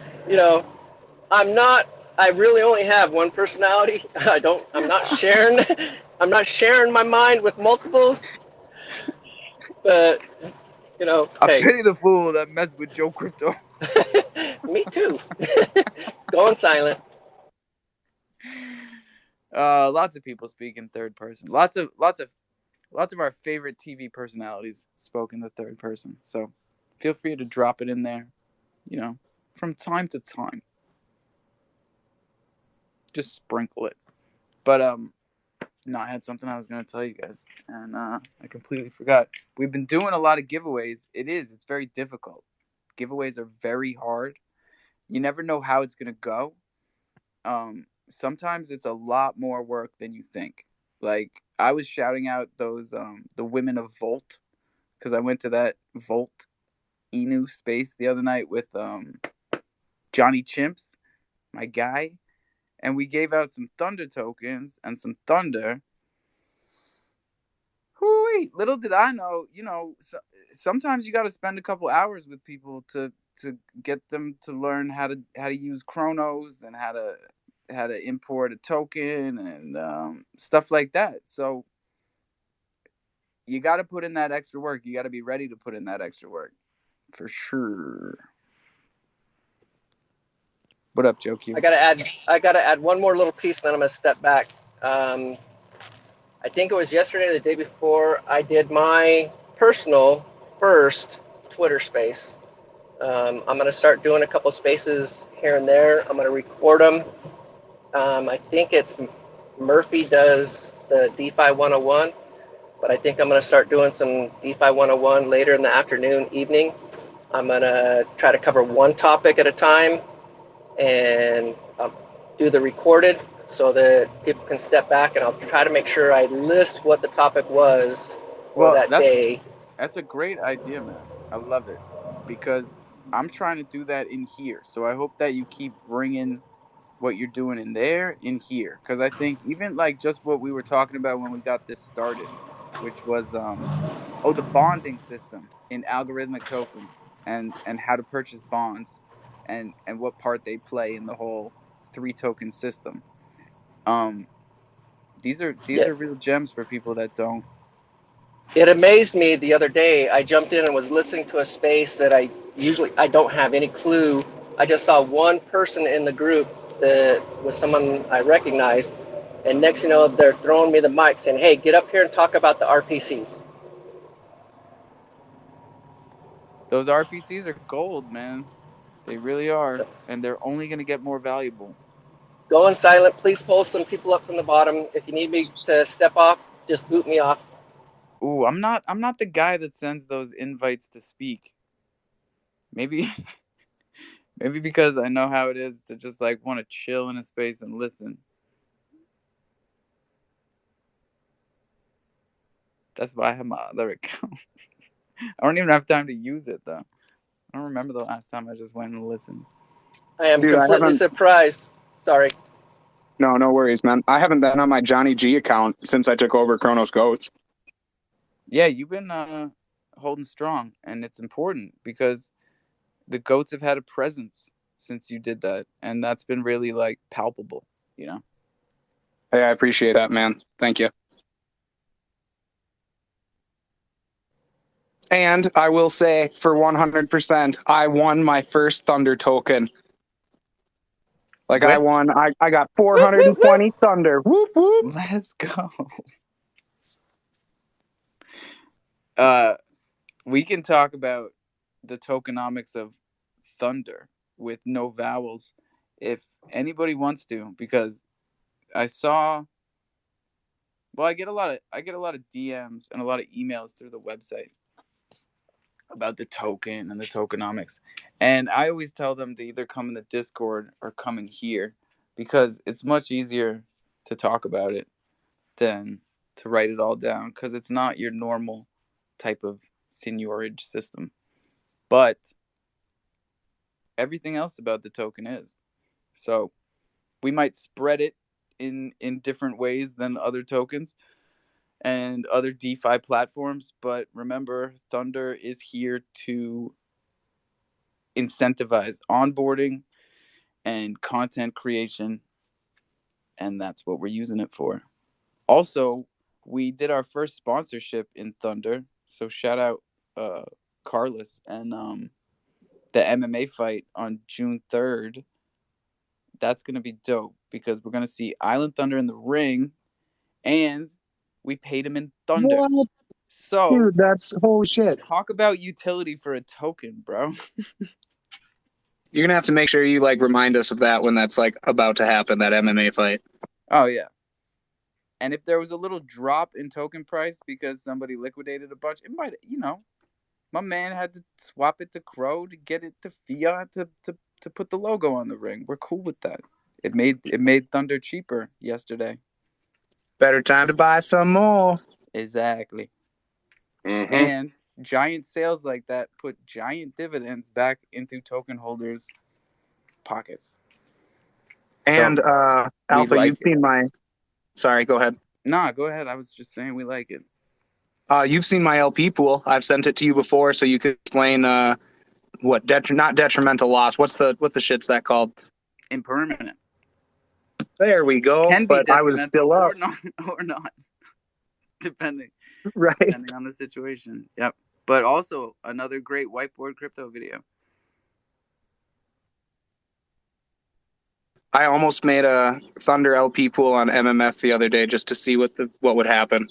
I really only have one personality. I'm not sharing my mind with multiples. But, I pity the fool that messed with Joe Crypto. Me too. Going silent. Lots of people speak in third person. Lots of our favorite TV personalities spoke in the third person. So feel free to drop it in there, from time to time. Just sprinkle it. But no, I had something I was going to tell you guys, and I completely forgot. We've been doing a lot of giveaways. It's very difficult. Giveaways are very hard. You never know how it's going to go. Sometimes it's a lot more work than you think. Like, I was shouting out those the women of Volt, because I went to that Volt Inu space the other night with Johnny Chimps, my guy, and we gave out some Thunder tokens and some Thunder. Whoo-wee. Little did I know, sometimes you got to spend a couple hours with people to get them to learn how to use Chronos and how to to import a token and stuff like that. So you got to put in that extra work. You got to be ready to put in that extra work for sure. What up, Joe Q? I gotta add one more little piece, then I'm gonna step back. I think it was yesterday or the day before I did my personal first Twitter space. I'm gonna start doing a couple spaces here and there. I'm gonna record them. I think it's Murphy does the DeFi 101, but I think I'm gonna start doing some DeFi 101 later in the afternoon, evening. I'm gonna try to cover one topic at a time and do the recorded so that people can step back, and I'll try to make sure I list what the topic was for that day. That's a great idea, man. I love it because I'm trying to do that in here. So I hope that you keep bringing what you're doing in there in here, because I think even like just what we were talking about when we got this started, which was the bonding system in algorithmic tokens and how to purchase bonds and what part they play in the whole 3-token system. These are real gems for people that don't. It amazed me the other day. I jumped in and was listening to a space that I don't have any clue. I just saw one person in the group that was someone I recognized, and next thing you know, they're throwing me the mic saying, "Hey, get up here and talk about the RPCs." Those RPCs are gold, man. They really are, and they're only going to get more valuable. Going silent. Please pull some people up from the bottom. If you need me to step off, just boot me off. Ooh, I'm not the guy that sends those invites to speak. Maybe because I know how it is to just like want to chill in a space and listen. That's why I have my other account. I don't even have time to use it though. I don't remember the last time I just went and listened. I am completely surprised. Sorry. No worries, man. I haven't been on my Johnny G account since I took over Chronos Goats. Yeah, you've been holding strong, and it's important because the goats have had a presence since you did that, and that's been really like palpable, you know. Hey, I appreciate that, man. Thank you. And I will say, for 100%, I won my first Thunder token. Like I won, I got 420 Thunder. Whoop whoop. Let's go. We can talk about the tokenomics of Thunder with no vowels if anybody wants to, because I get a lot of DMs and a lot of emails through the website about the token and the tokenomics, and I always tell them to either come in the Discord or come in here, because it's much easier to talk about it than to write it all down, because it's not your normal type of seigniorage system, but everything else about the token is. So we might spread it in different ways than other tokens and other DeFi platforms, but remember, Thunder is here to incentivize onboarding and content creation, and that's what we're using it for. Also, we did our first sponsorship in Thunder, so shout out Carlos and the MMA fight on June 3rd. That's going to be dope because we're going to see Island Thunder in the ring, and we paid him in Thunder. What? So, dude, that's holy shit. Talk about utility for a token, bro. You're going to have to make sure you like remind us of that when that's like about to happen, that MMA fight. Oh, yeah. And if there was a little drop in token price because somebody liquidated a bunch, it might, my man had to swap it to Crow to get it to Fiat to put the logo on the ring. We're cool with that. It made Thunder cheaper yesterday. Better time to buy some more. Exactly. Mm-hmm. And giant sales like that put giant dividends back into token holders' pockets. And Alpha, you've seen my... Sorry, go ahead. Nah, go ahead. I was just saying we like it. You've seen my LP pool. I've sent it to you before, so you could explain not detrimental loss. What the shit's that called? Impermanent. There we go. Can be but I was still up. or not, depending Right. on the situation. Yep. But also another great whiteboard crypto video. I almost made a Thunder LP pool on MMF the other day just to see what would happen.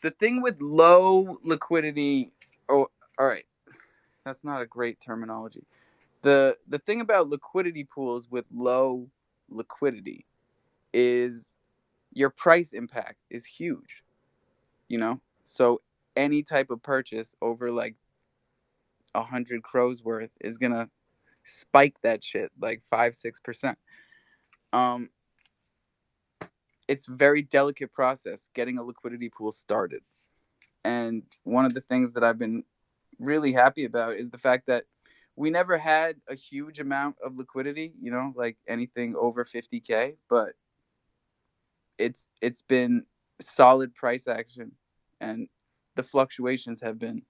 The thing with low liquidity, all right, that's not a great terminology. The thing about liquidity pools with low liquidity is your price impact is huge, so any type of purchase over like 100 crows worth is gonna spike that shit like 5-6%. It's a very delicate process getting a liquidity pool started, and one of the things that I've been really happy about is the fact that we never had a huge amount of liquidity, like anything over 50K, but it's been solid price action, and the fluctuations have been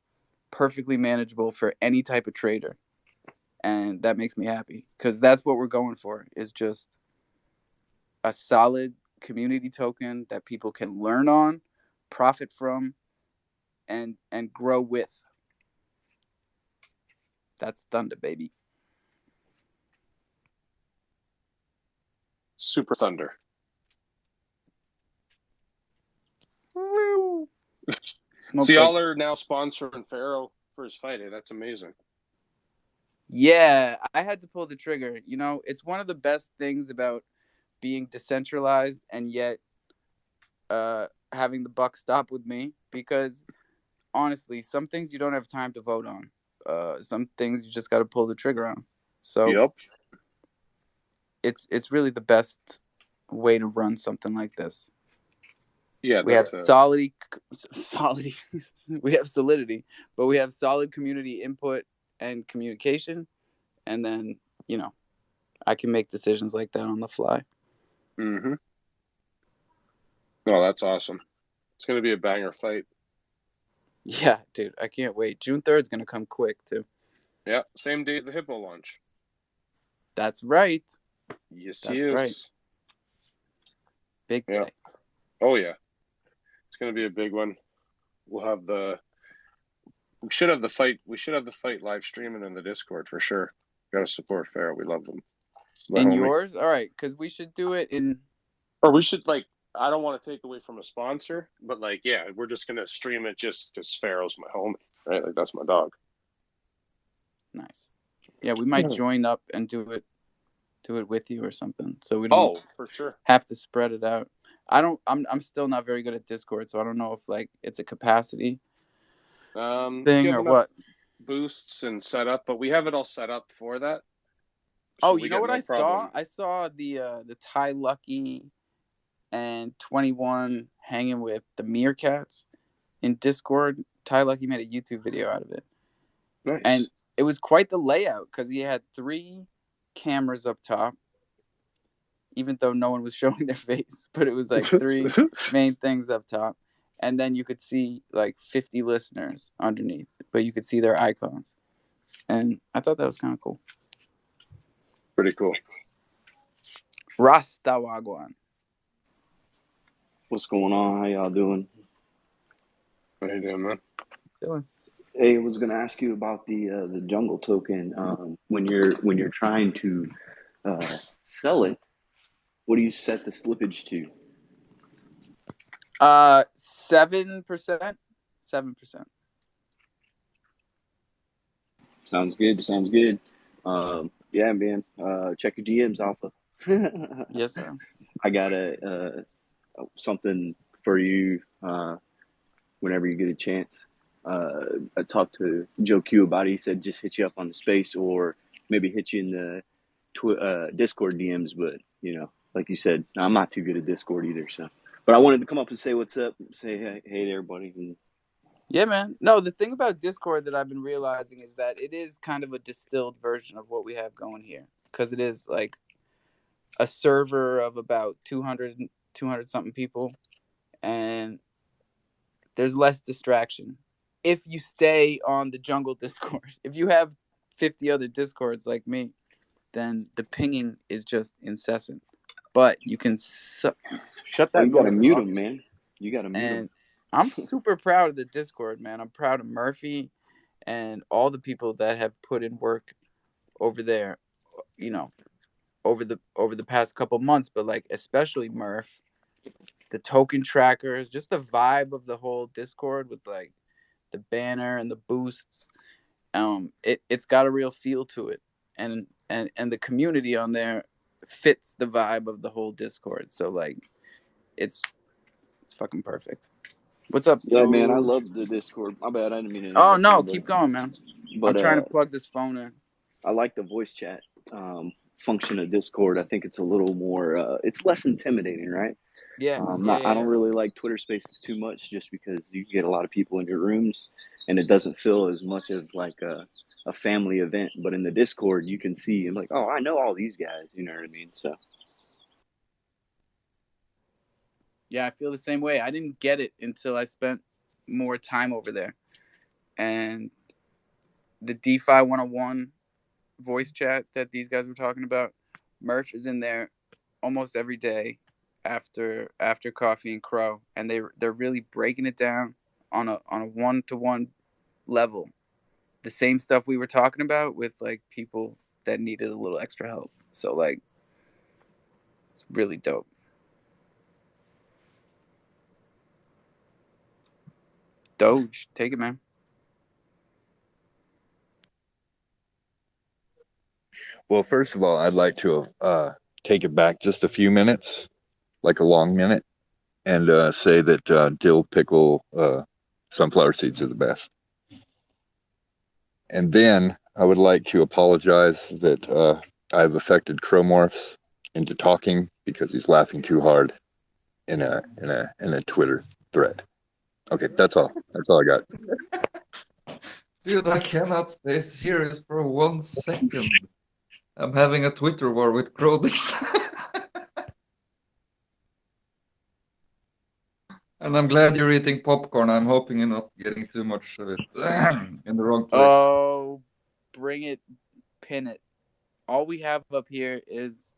perfectly manageable for any type of trader. And that makes me happy because that's what we're going for, is just a solid community token that people can learn on, profit from, and grow with. That's Thunder, baby. Super Thunder. So y'all are now sponsoring Pharaoh for his fight. That's amazing. Yeah, I had to pull the trigger. It's one of the best things about being decentralized and yet having the buck stop with me, because honestly, some things you don't have time to vote on. Some things you just got to pull the trigger on. So yep. It's really the best way to run something like this. Yeah, we have solidity. We have solidity, but we have solid community input and communication, and then I can make decisions like that on the fly. Mm-hmm. Oh, that's awesome. It's going to be a banger fight. Yeah, dude, I can't wait. June 3rd is going to come quick too. Yeah, same day as the Hippo launch. That's right. Yes, that's right. Big day. Oh yeah, it's going to be a big one. We should have the fight. We should have the fight live streaming in the Discord for sure. Got to support Pharaoh. We love them. In yours, all right? Because we should do it in. Or we should I don't want to take away from a sponsor, but we're just gonna stream it just because Pharaoh's my homie, right? Like that's my dog. Nice. Yeah, we might join up and do it with you or something, so we don't. For sure. Have to spread it out. I'm still not very good at Discord, so I don't know if it's a capacity thing or what. Boosts and setup, but we have it all set up for that. So you know what I saw? I saw the Ty Lucky and 21 hanging with the Meerkats in Discord. Ty Lucky made a YouTube video out of it. Nice. And it was quite the layout because he had 3 cameras up top, even though no one was showing their face, but it was 3 main things up top. And then you could see 50 listeners underneath, but you could see their icons. And I thought that was kind of cool. Pretty cool. Rastawagwan. What's going on? How y'all doing? How you doing, man? Chilling. Hey, I was gonna ask you about the jungle token. When you're trying to sell it, what do you set the slippage to? 7%. 7%. Sounds good. Yeah, man. Check your DMs, Alpha. Yes, sir. I got something for you whenever you get a chance. I talked to Joe Q about it. He said just hit you up on the space or maybe hit you in the Discord DMs. But, like you said, I'm not too good at Discord either. So, but I wanted to come up and say what's up, say hey there, buddy. And yeah, man. No, the thing about Discord that I've been realizing is that it is kind of a distilled version of what we have going here, because it is a server of about 200 something people, and there's less distraction if you stay on the jungle Discord. If you have 50 other Discords like me, then the pinging is just incessant. But you can shut that you gotta noise mute off. them, man. You gotta mute them. And I'm super proud of the Discord, man. I'm proud of Murphy and all the people that have put in work over there, you know, over the past couple months, but like especially Murph, the token trackers, just the vibe of the whole Discord with like the banner and the boosts. It's got a real feel to it, and the community on there fits the vibe of the whole Discord. So like, it's fucking perfect. What's up, Yeah, Doge? man, I love the Discord. My bad, I didn't mean to Oh interrupt no, you, keep going, man. But I'm trying to plug this phone in. I like the voice chat function of Discord. I think it's a little more, it's less intimidating, right? Yeah. I don't really like Twitter Spaces too much, just because you get a lot of people in your rooms, and it doesn't feel as much of like a family event. But in the Discord, you can see, I'm like, oh, I know all these guys. You know what I mean? So. Yeah, I feel the same way. I didn't get it until I spent more time over there. And the DeFi 101 voice chat that these guys were talking about, Murph is in there almost every day after coffee and crow, and they're really breaking it down on a one-to-one level. The same stuff we were talking about with like people that needed a little extra help. So like, it's really dope. Doge, take it, man. Well, first of all, I'd like to take it back just a few minutes, like a long minute, and say that dill pickle sunflower seeds are the best. And then I would like to apologize that I've affected Cromorphs into talking because he's laughing too hard in a Twitter thread. Okay, that's all. That's all I got. Dude, I cannot stay serious for 1 second. I'm having a Twitter war with Crodix. And I'm glad you're eating popcorn. I'm hoping you're not getting too much of it in the wrong place. Oh, bring it, pin it. All we have up here is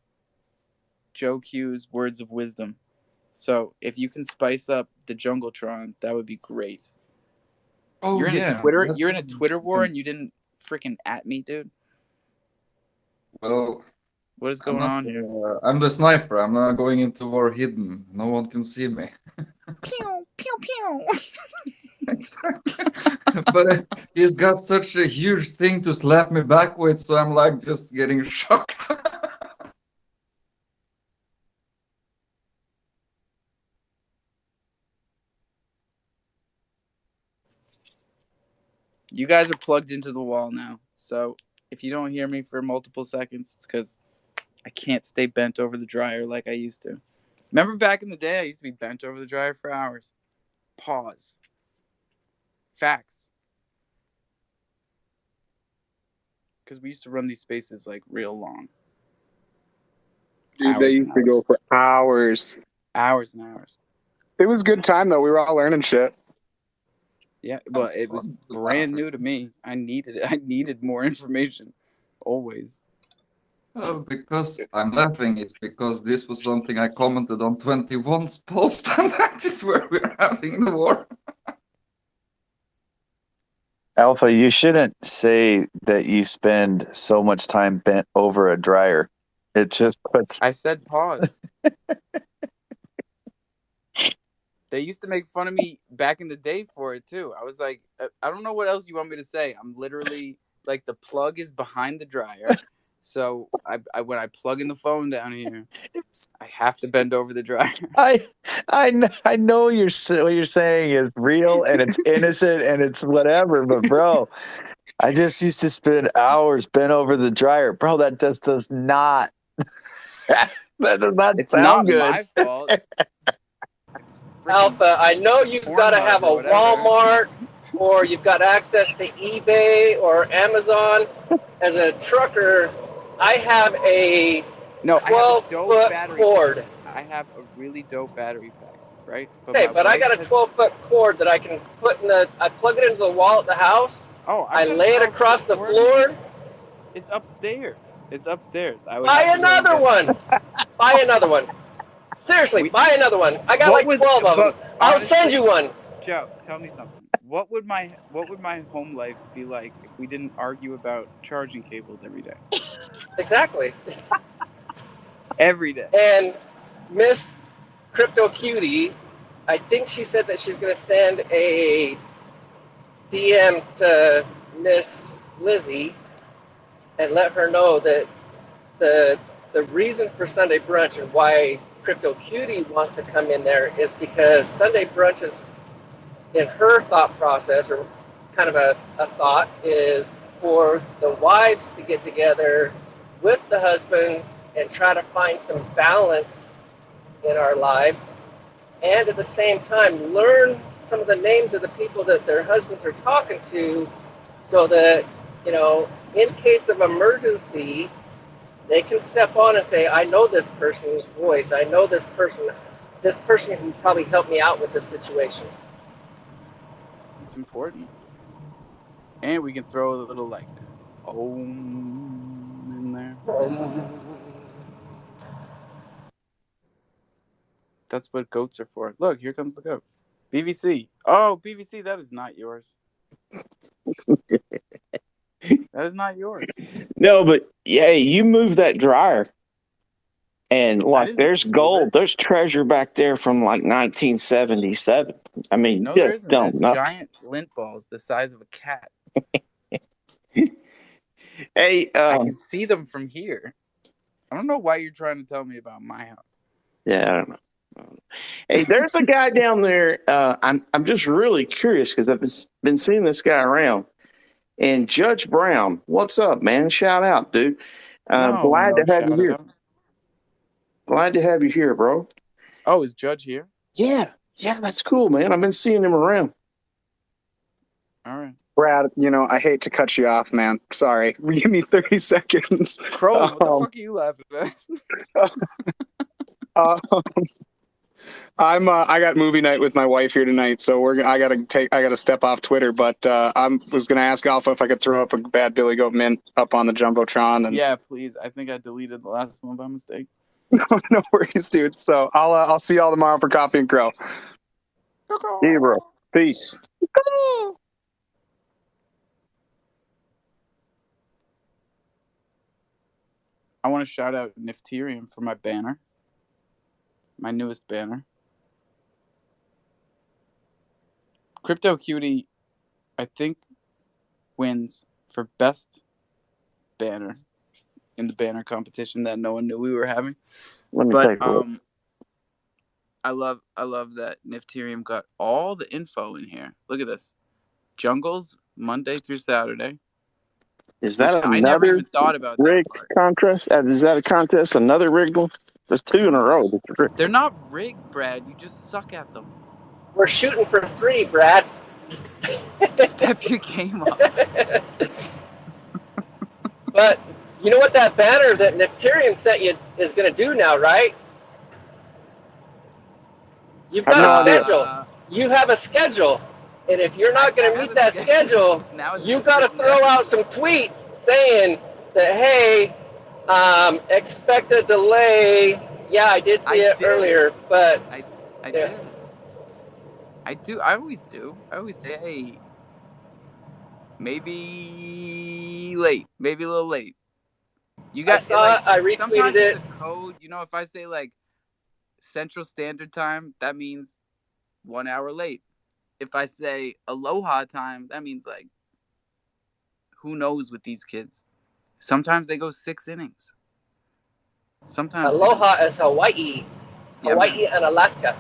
Joe Q's words of wisdom. So if you can spice up the Jungletron, that would be great. Oh, you're in yeah. You're in a Twitter war and you didn't freaking at me, dude. Well, what is going on here? I'm the sniper. I'm not going into war hidden. No one can see me. Pew, pew, pew. Exactly. But he's got such a huge thing to slap me back with, so I'm like just getting shocked. You guys are plugged into the wall now. So if you don't hear me for multiple seconds, it's because I can't stay bent over the dryer like I used to. Remember back in the day, I used to be bent over the dryer for hours. Pause. Facts. Because we used to run these spaces like real long. Dude, they used to go for hours. Hours and hours. It was a good time, though. We were all learning shit. Yeah, well, it was brand new to me. I needed more information. Always. Because I'm laughing, it's because this was something I commented on 21's post, and that is where we're having the war. Alpha, you shouldn't say that you spend so much time bent over a dryer. It just puts... I said pause. They used to make fun of me back in the day for it, too. I was like, I don't know what else you want me to say. I'm literally, like, the plug is behind the dryer. So I when I plug in the phone down here, I have to bend over the dryer. I know what you're saying is real and it's innocent and it's whatever, but bro, I just used to spend hours bent over the dryer, bro. That just does not. That does not it's sound not good. My fault. Alpha, I know you've got to have a Walmart or you've got access to eBay or Amazon. As a trucker, I have a 12-foot cord. I have a really dope battery pack, right? But I got a 12-foot cord that I can put in I plug it into the wall at the house. Oh, I lay it across the floor. It's upstairs. It's upstairs. Buy another one. Buy another one. Seriously, buy another one. I got like 12 of them. I'll send you one. Joe, tell me something. What would my home life be like if we didn't argue about charging cables every day? Exactly. Every day. And Miss Crypto Cutie, I think she said that she's going to send a DM to Miss Lizzie and let her know that the reason for Sunday brunch and why Crypto Cutie wants to come in there is because Sunday brunch is, in her thought process, or kind of a thought, is for the wives to get together with the husbands and try to find some balance in our lives, and at the same time learn some of the names of the people that their husbands are talking to, so that, you know, in case of emergency, they can step on and say, I know this person's voice. I know this person can probably help me out with this situation. It's important. And we can throw a little, like, in there. That's what goats are for. Look, here comes the goat. BVC. Oh, BVC, that is not yours. That is not yours. No, but yeah, you move that dryer, and like there's gold, there's treasure back there from like 1977. I mean, no, there isn't. There's know. Giant lint balls the size of a cat. Hey, I can see them from here. I don't know why you're trying to tell me about my house. Yeah, I don't know. Hey, there's a guy down there. I'm just really curious because I've been seeing this guy around. And Judge Brown, what's up, man? Shout out, dude. Glad to have you here. Glad to have you here, bro. Oh, is Judge here? Yeah, that's cool, man. I've been seeing him around. All right. Brad, you know, I hate to cut you off, man. Sorry. Give me 30 seconds. Crow, what the fuck are you laughing at? I got movie night with my wife here tonight, so I gotta step off Twitter. But I was gonna ask Alpha if I could throw up a bad Billy Goat mint up on the Jumbotron. And yeah, please. I think I deleted the last one by mistake. No worries, dude. So I'll see y'all tomorrow for Coffee and Crow. See you, bro. Peace. I want to shout out Nifterium for my banner. My newest banner. Crypto Cutie, I think, wins for best banner in the banner competition that no one knew we were having. Let me take a look. I love that Nifterium got all the info in here. Look at this. Jungles, Monday through Saturday. Is that another I never even thought about rigged contest? Is that a contest? Another rigged one? There's 2 in a row. They're not rigged, Brad. You just suck at them. We're shooting for free, Brad. Step your game up. But you know what that banner that Nifterium sent you is going to do now, right? You've got a schedule. You have a schedule. And if you're not going to meet that schedule, you've got to throw out some tweets saying that, hey, expect a delay. Yeah, I did see it earlier, but I did. I do. I always do. I always say, hey, maybe late, maybe a little late. You got. I saw it. I retweeted sometimes it. It's a code. You know, if I say like Central Standard Time, that means 1 hour late. If I say Aloha time, that means like, who knows with these kids? Sometimes they go 6 innings. Sometimes Aloha is Hawaii. Yeah, Hawaii and Alaska.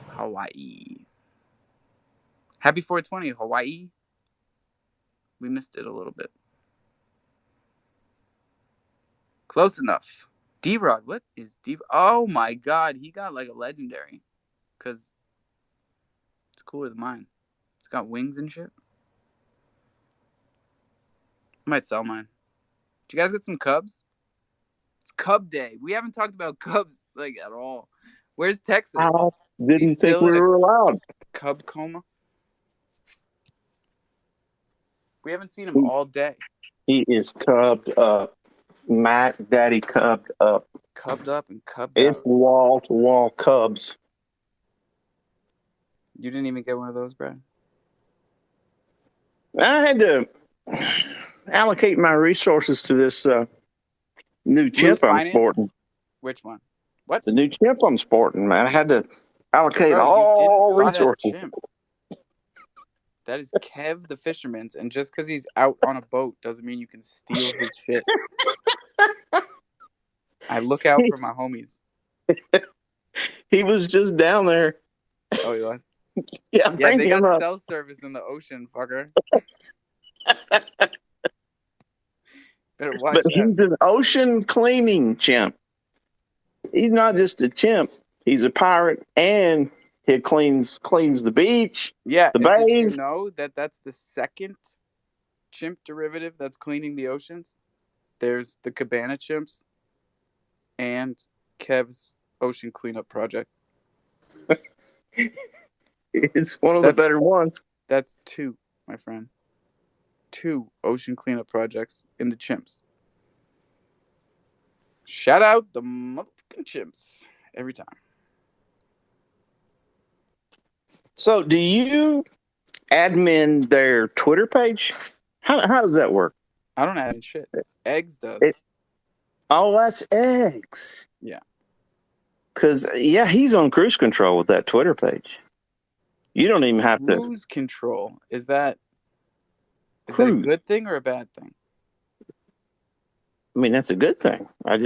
Hawaii. Happy 420, Hawaii. We missed it a little bit. Close enough. D-Rod, what is D? Oh my God, he got like a legendary. Because it's cooler than mine. It's got wings and shit. I might sell mine. Did you guys get some Cubs? It's Cub Day. We haven't talked about Cubs like at all. Where's Texas? I didn't think we were allowed. Cub coma. We haven't seen him all day. He is cubbed up. Mac Daddy cubbed up. Cubbed up and cubbed It's out. wall to wall Cubs. You didn't even get one of those, Brad? I had to allocate my resources to this new chip I'm Finance? sporting. Which one? What? The new chip I'm sporting, man. I had to allocate Bro, all you didn't buy that resources. chimp. That is Kev the Fisherman's, and just because he's out on a boat doesn't mean you can steal his shit. I look out for my homies. He was just down there. Oh, you are? Yeah, Yeah, bring they him got up. cell service in the ocean, fucker. Better watch But out. he's an ocean cleaning chimp. He's not just a chimp. He's a pirate, and he cleans the beach. Yeah, the and did you bays. know that that's the second chimp derivative that's cleaning the oceans? There's the Cabana chimps and Kev's ocean cleanup project. It's one of the better ones. That's 2, my friend. 2 ocean cleanup projects in the chimps. Shout out the motherfucking chimps every time. So, do you admin their Twitter page? How does that work? I don't admin shit. Eggs does. Oh, that's Eggs. Yeah. Because, yeah, he's on cruise control with that Twitter page. You don't even have to. Cruise control. Is that a good thing or a bad thing? I mean, that's a good thing. I don't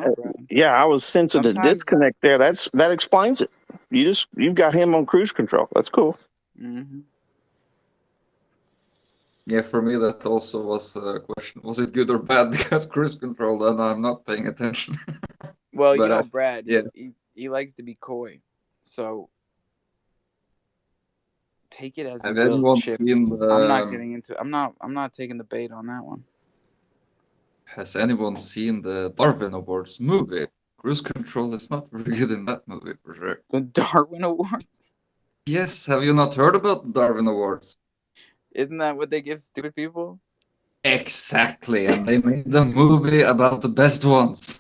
know, Brian. Yeah, I was sensing a Sometimes- disconnect there. That explains it. You've got him on cruise control. That's cool. Mm-hmm. Yeah, for me that also was a question. Was it good or bad? Because cruise control, then I'm not paying attention. Well, But, you know, Brad, yeah. he likes to be coy. So take it as Have you will, anyone Chips. seen the- I'm not getting into I'm not taking the bait on that one. Has anyone seen the Darwin Awards movie? Cruise control is not very good in that movie for sure. The Darwin Awards? Yes, have you not heard about the Darwin Awards? Isn't that what they give stupid people? Exactly, and they made the movie about the best ones.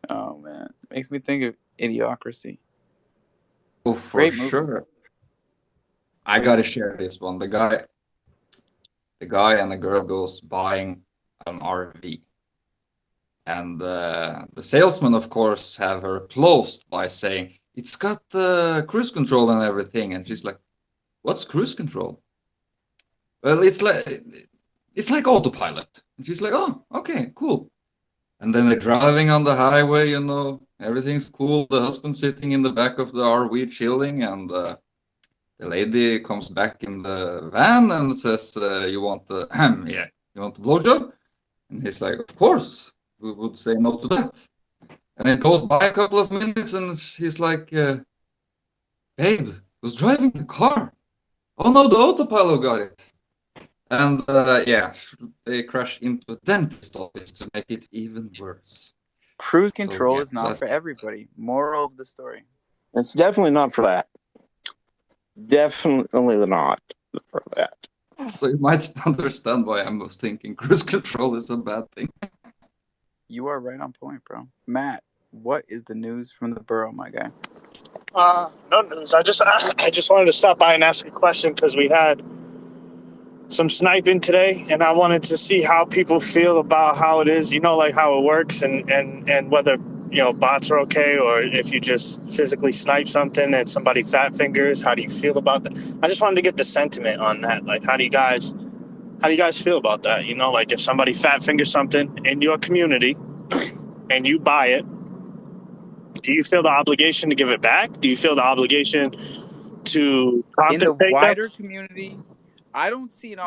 Oh man. Makes me think of Idiocracy. Oh, for Great movie. sure. I gotta share this one. The guy and the girl goes buying an RV. And the salesman, of course, have her closed by saying, it's got cruise control and everything. And she's like, what's cruise control? Well, it's like autopilot. And she's like, oh, okay, cool. And then they're driving on the highway, you know, everything's cool. The husband's sitting in the back of the RV chilling, and the lady comes back in the van and says, you want the blowjob? And he's like, of course, we would say no to that. And it goes by a couple of minutes, and he's like, babe, who's driving the car? Oh no, the autopilot got it. And they crash into a dentist office to make it even worse. Cruise control yeah, is not that's- for everybody. Moral of the story. It's definitely not for that. Definitely not for that. So you might understand why I was thinking cruise control is a bad thing. You are right on point, bro. Matt, what is the news from the borough, my guy? No news. I just wanted to stop by and ask a question because we had some sniping today, and I wanted to see how people feel about how it is, like how it works and whether, bots are okay, or if you just physically snipe something and somebody fat fingers, how do you feel about that? I just wanted to get the sentiment on that. Like, how do you guys feel about that? Like if somebody fat fingers something in your community and you buy it, do you feel the obligation to give it back? Do you feel the obligation to In the compensate them? wider community, I don't see an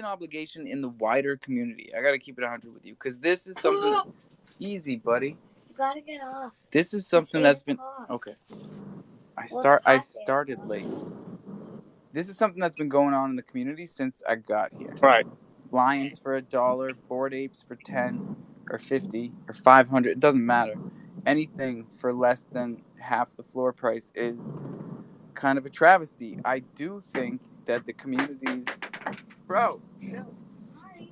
obligation in the wider community. I got to keep it 100 with you because this is something easy, buddy. You gotta get off. This is something that's been okay. I started late. This is something that's been going on in the community since I got here. Right. Lions for $1, Bored Apes for 10 or 50 or 500. It doesn't matter. Anything for less than half the floor price is kind of a travesty. I do think that the communities, bro,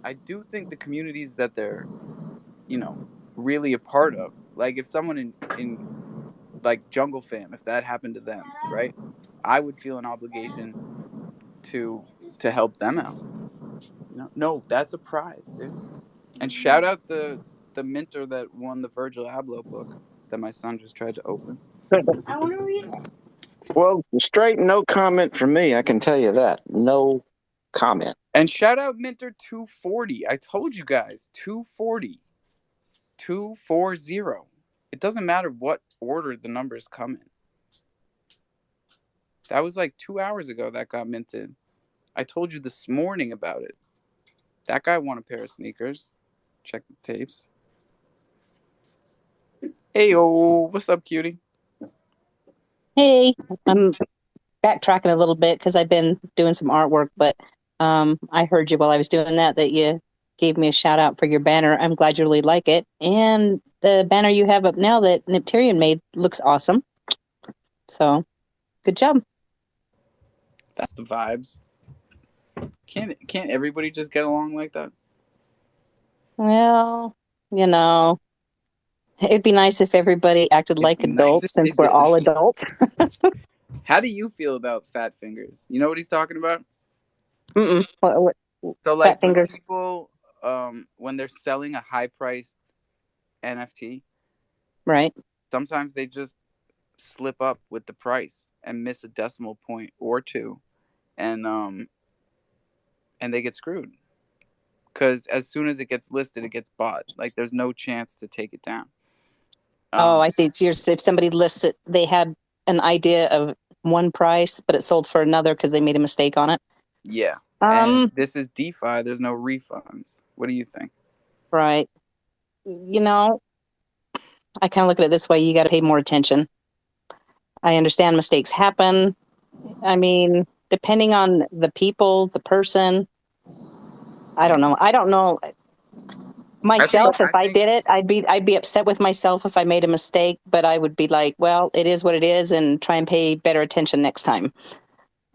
I do think the communities that they're, really a part of, like if someone in like Jungle Fam, if that happened to them, right, I would feel an obligation to help them out. No, that's a prize, dude. And shout out the minter that won the Virgil Abloh book that my son just tried to open. I want to read it. Well, straight no comment from me. I can tell you that. No comment. And shout out Minter 240. I told you guys, 240. 240. It doesn't matter what order the numbers come in. That was like 2 hours ago that got minted. I told you this morning about it. That guy won a pair of sneakers. Check the tapes. Hey, what's up, cutie? Hey, I'm backtracking a little bit because I've been doing some artwork, but I heard you while I was doing that you gave me a shout out for your banner. I'm glad you really like it. And the banner you have up now that Neptarian made looks awesome. So, good job. That's the vibes. Can't everybody just get along like that? Well, it'd be nice if everybody acted like adults since we're all adults. How do you feel about Fat Fingers? You know what he's talking about? Mm-mm. What, so like Fat Fingers? People, when they're selling a high-priced NFT, right? Sometimes they just slip up with the price and miss a decimal point or two, and they get screwed. Because as soon as it gets listed, it gets bought. Like there's no chance to take it down. I see. If somebody lists it, they had an idea of one price, but it sold for another because they made a mistake on it. Yeah. And this is DeFi. There's no refunds. What do you think? Right. I kind of look at it this way. You got to pay more attention. I understand mistakes happen. I mean, depending on the people, the person, I don't know. Myself, if I did it, I'd be upset with myself if I made a mistake, but I would be like, well, it is what it is, and try and pay better attention next time.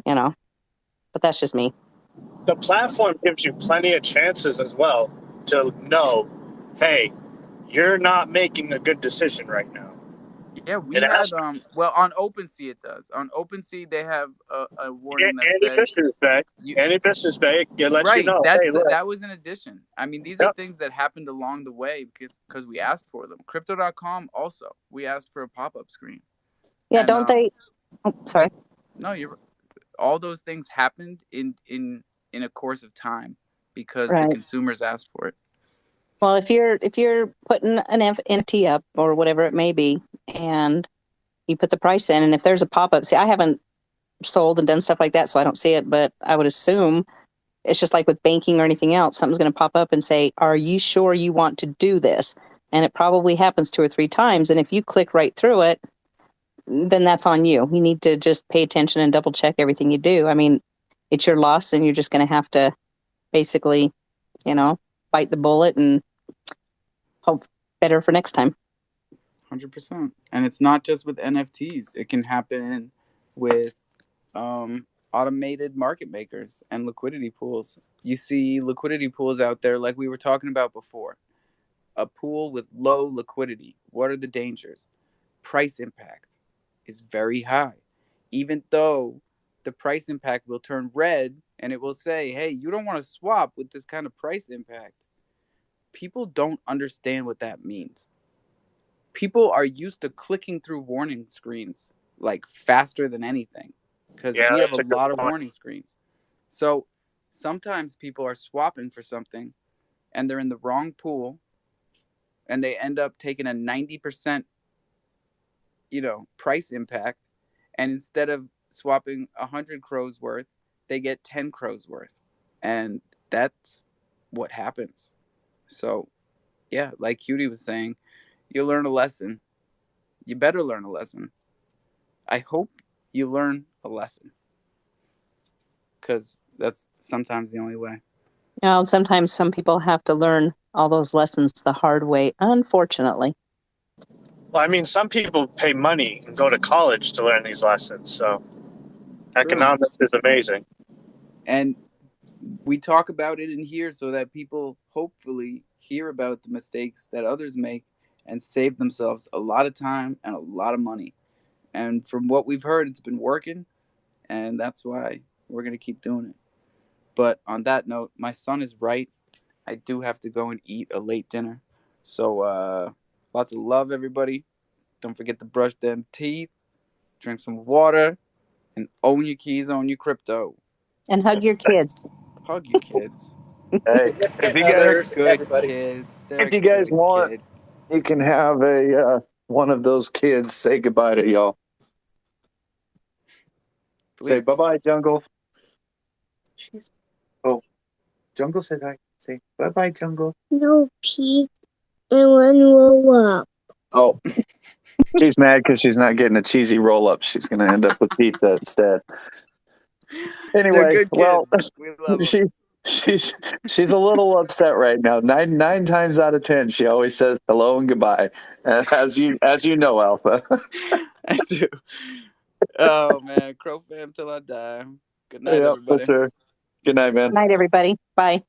But that's just me. The platform gives you plenty of chances as well to know, hey, you're not making a good decision right now. Yeah, we had on OpenSea it does. On OpenSea they have a warning that says any business day, it lets you know. That was an addition. I mean, these are things that happened along the way because we asked for them. Crypto.com also, we asked for a pop-up screen. Yeah, and, don't they? Oh, sorry. No, all those things happened in a course of time because the consumers asked for it. Well, if you're putting an NFT up or whatever it may be, and you put the price in, and if there's a pop-up, see, I haven't sold and done stuff like that, so I don't see it, but I would assume it's just like with banking or anything else, something's going to pop up and say, are you sure you want to do this? And it probably happens 2 or 3 times, and if you click right through it, then that's on you. You need to just pay attention and double check everything you do. I mean, it's your loss, and you're just going to have to basically, bite the bullet and hope better for next time. 100%. And it's not just with NFTs. It can happen with automated market makers and liquidity pools. You see liquidity pools out there like we were talking about before. A pool with low liquidity. What are the dangers? Price impact is very high. Even though the price impact will turn red and it will say, hey, you don't want to swap with this kind of price impact. People don't understand what that means. People are used to clicking through warning screens like faster than anything because we have a lot of warning screens. So sometimes people are swapping for something and they're in the wrong pool and they end up taking a 90% price impact, and instead of swapping 100 crows worth, they get 10 crows worth, and that's what happens. So yeah, like Cutie was saying, you learn a lesson. You better learn a lesson. I hope you learn a lesson because that's sometimes the only way. Sometimes some people have to learn all those lessons the hard way, unfortunately. Well, I mean, some people pay money and go to college to learn these lessons, so economics is amazing. And we talk about it in here so that people hopefully hear about the mistakes that others make and save themselves a lot of time and a lot of money. And from what we've heard, it's been working, and that's why we're going to keep doing it. But on that note, my son is right. I do have to go and eat a late dinner. So lots of love, everybody. Don't forget to brush them teeth, drink some water, and own your keys, own your crypto. And hug your kids. Hug your kids. Hey, if you guys, Others, Good everybody. kids. if you guys good want, kids. you can have a one of those kids say goodbye to y'all. Say Please. bye-bye, Jungle. Oh, Jungle said hi. Say bye-bye, Jungle. No, Pete. I want to roll up. Oh, she's mad because she's not getting a cheesy roll-up. She's going to end up with pizza instead. They're Anyway, good well, kids. We love them. she's a little upset right now. Nine times out of 10, she always says hello and goodbye. And as you know, Alpha. I do. Oh, man. Crow fam till I die. Good night, Yep, everybody. for sure. Good night, man. Good night, everybody. Bye.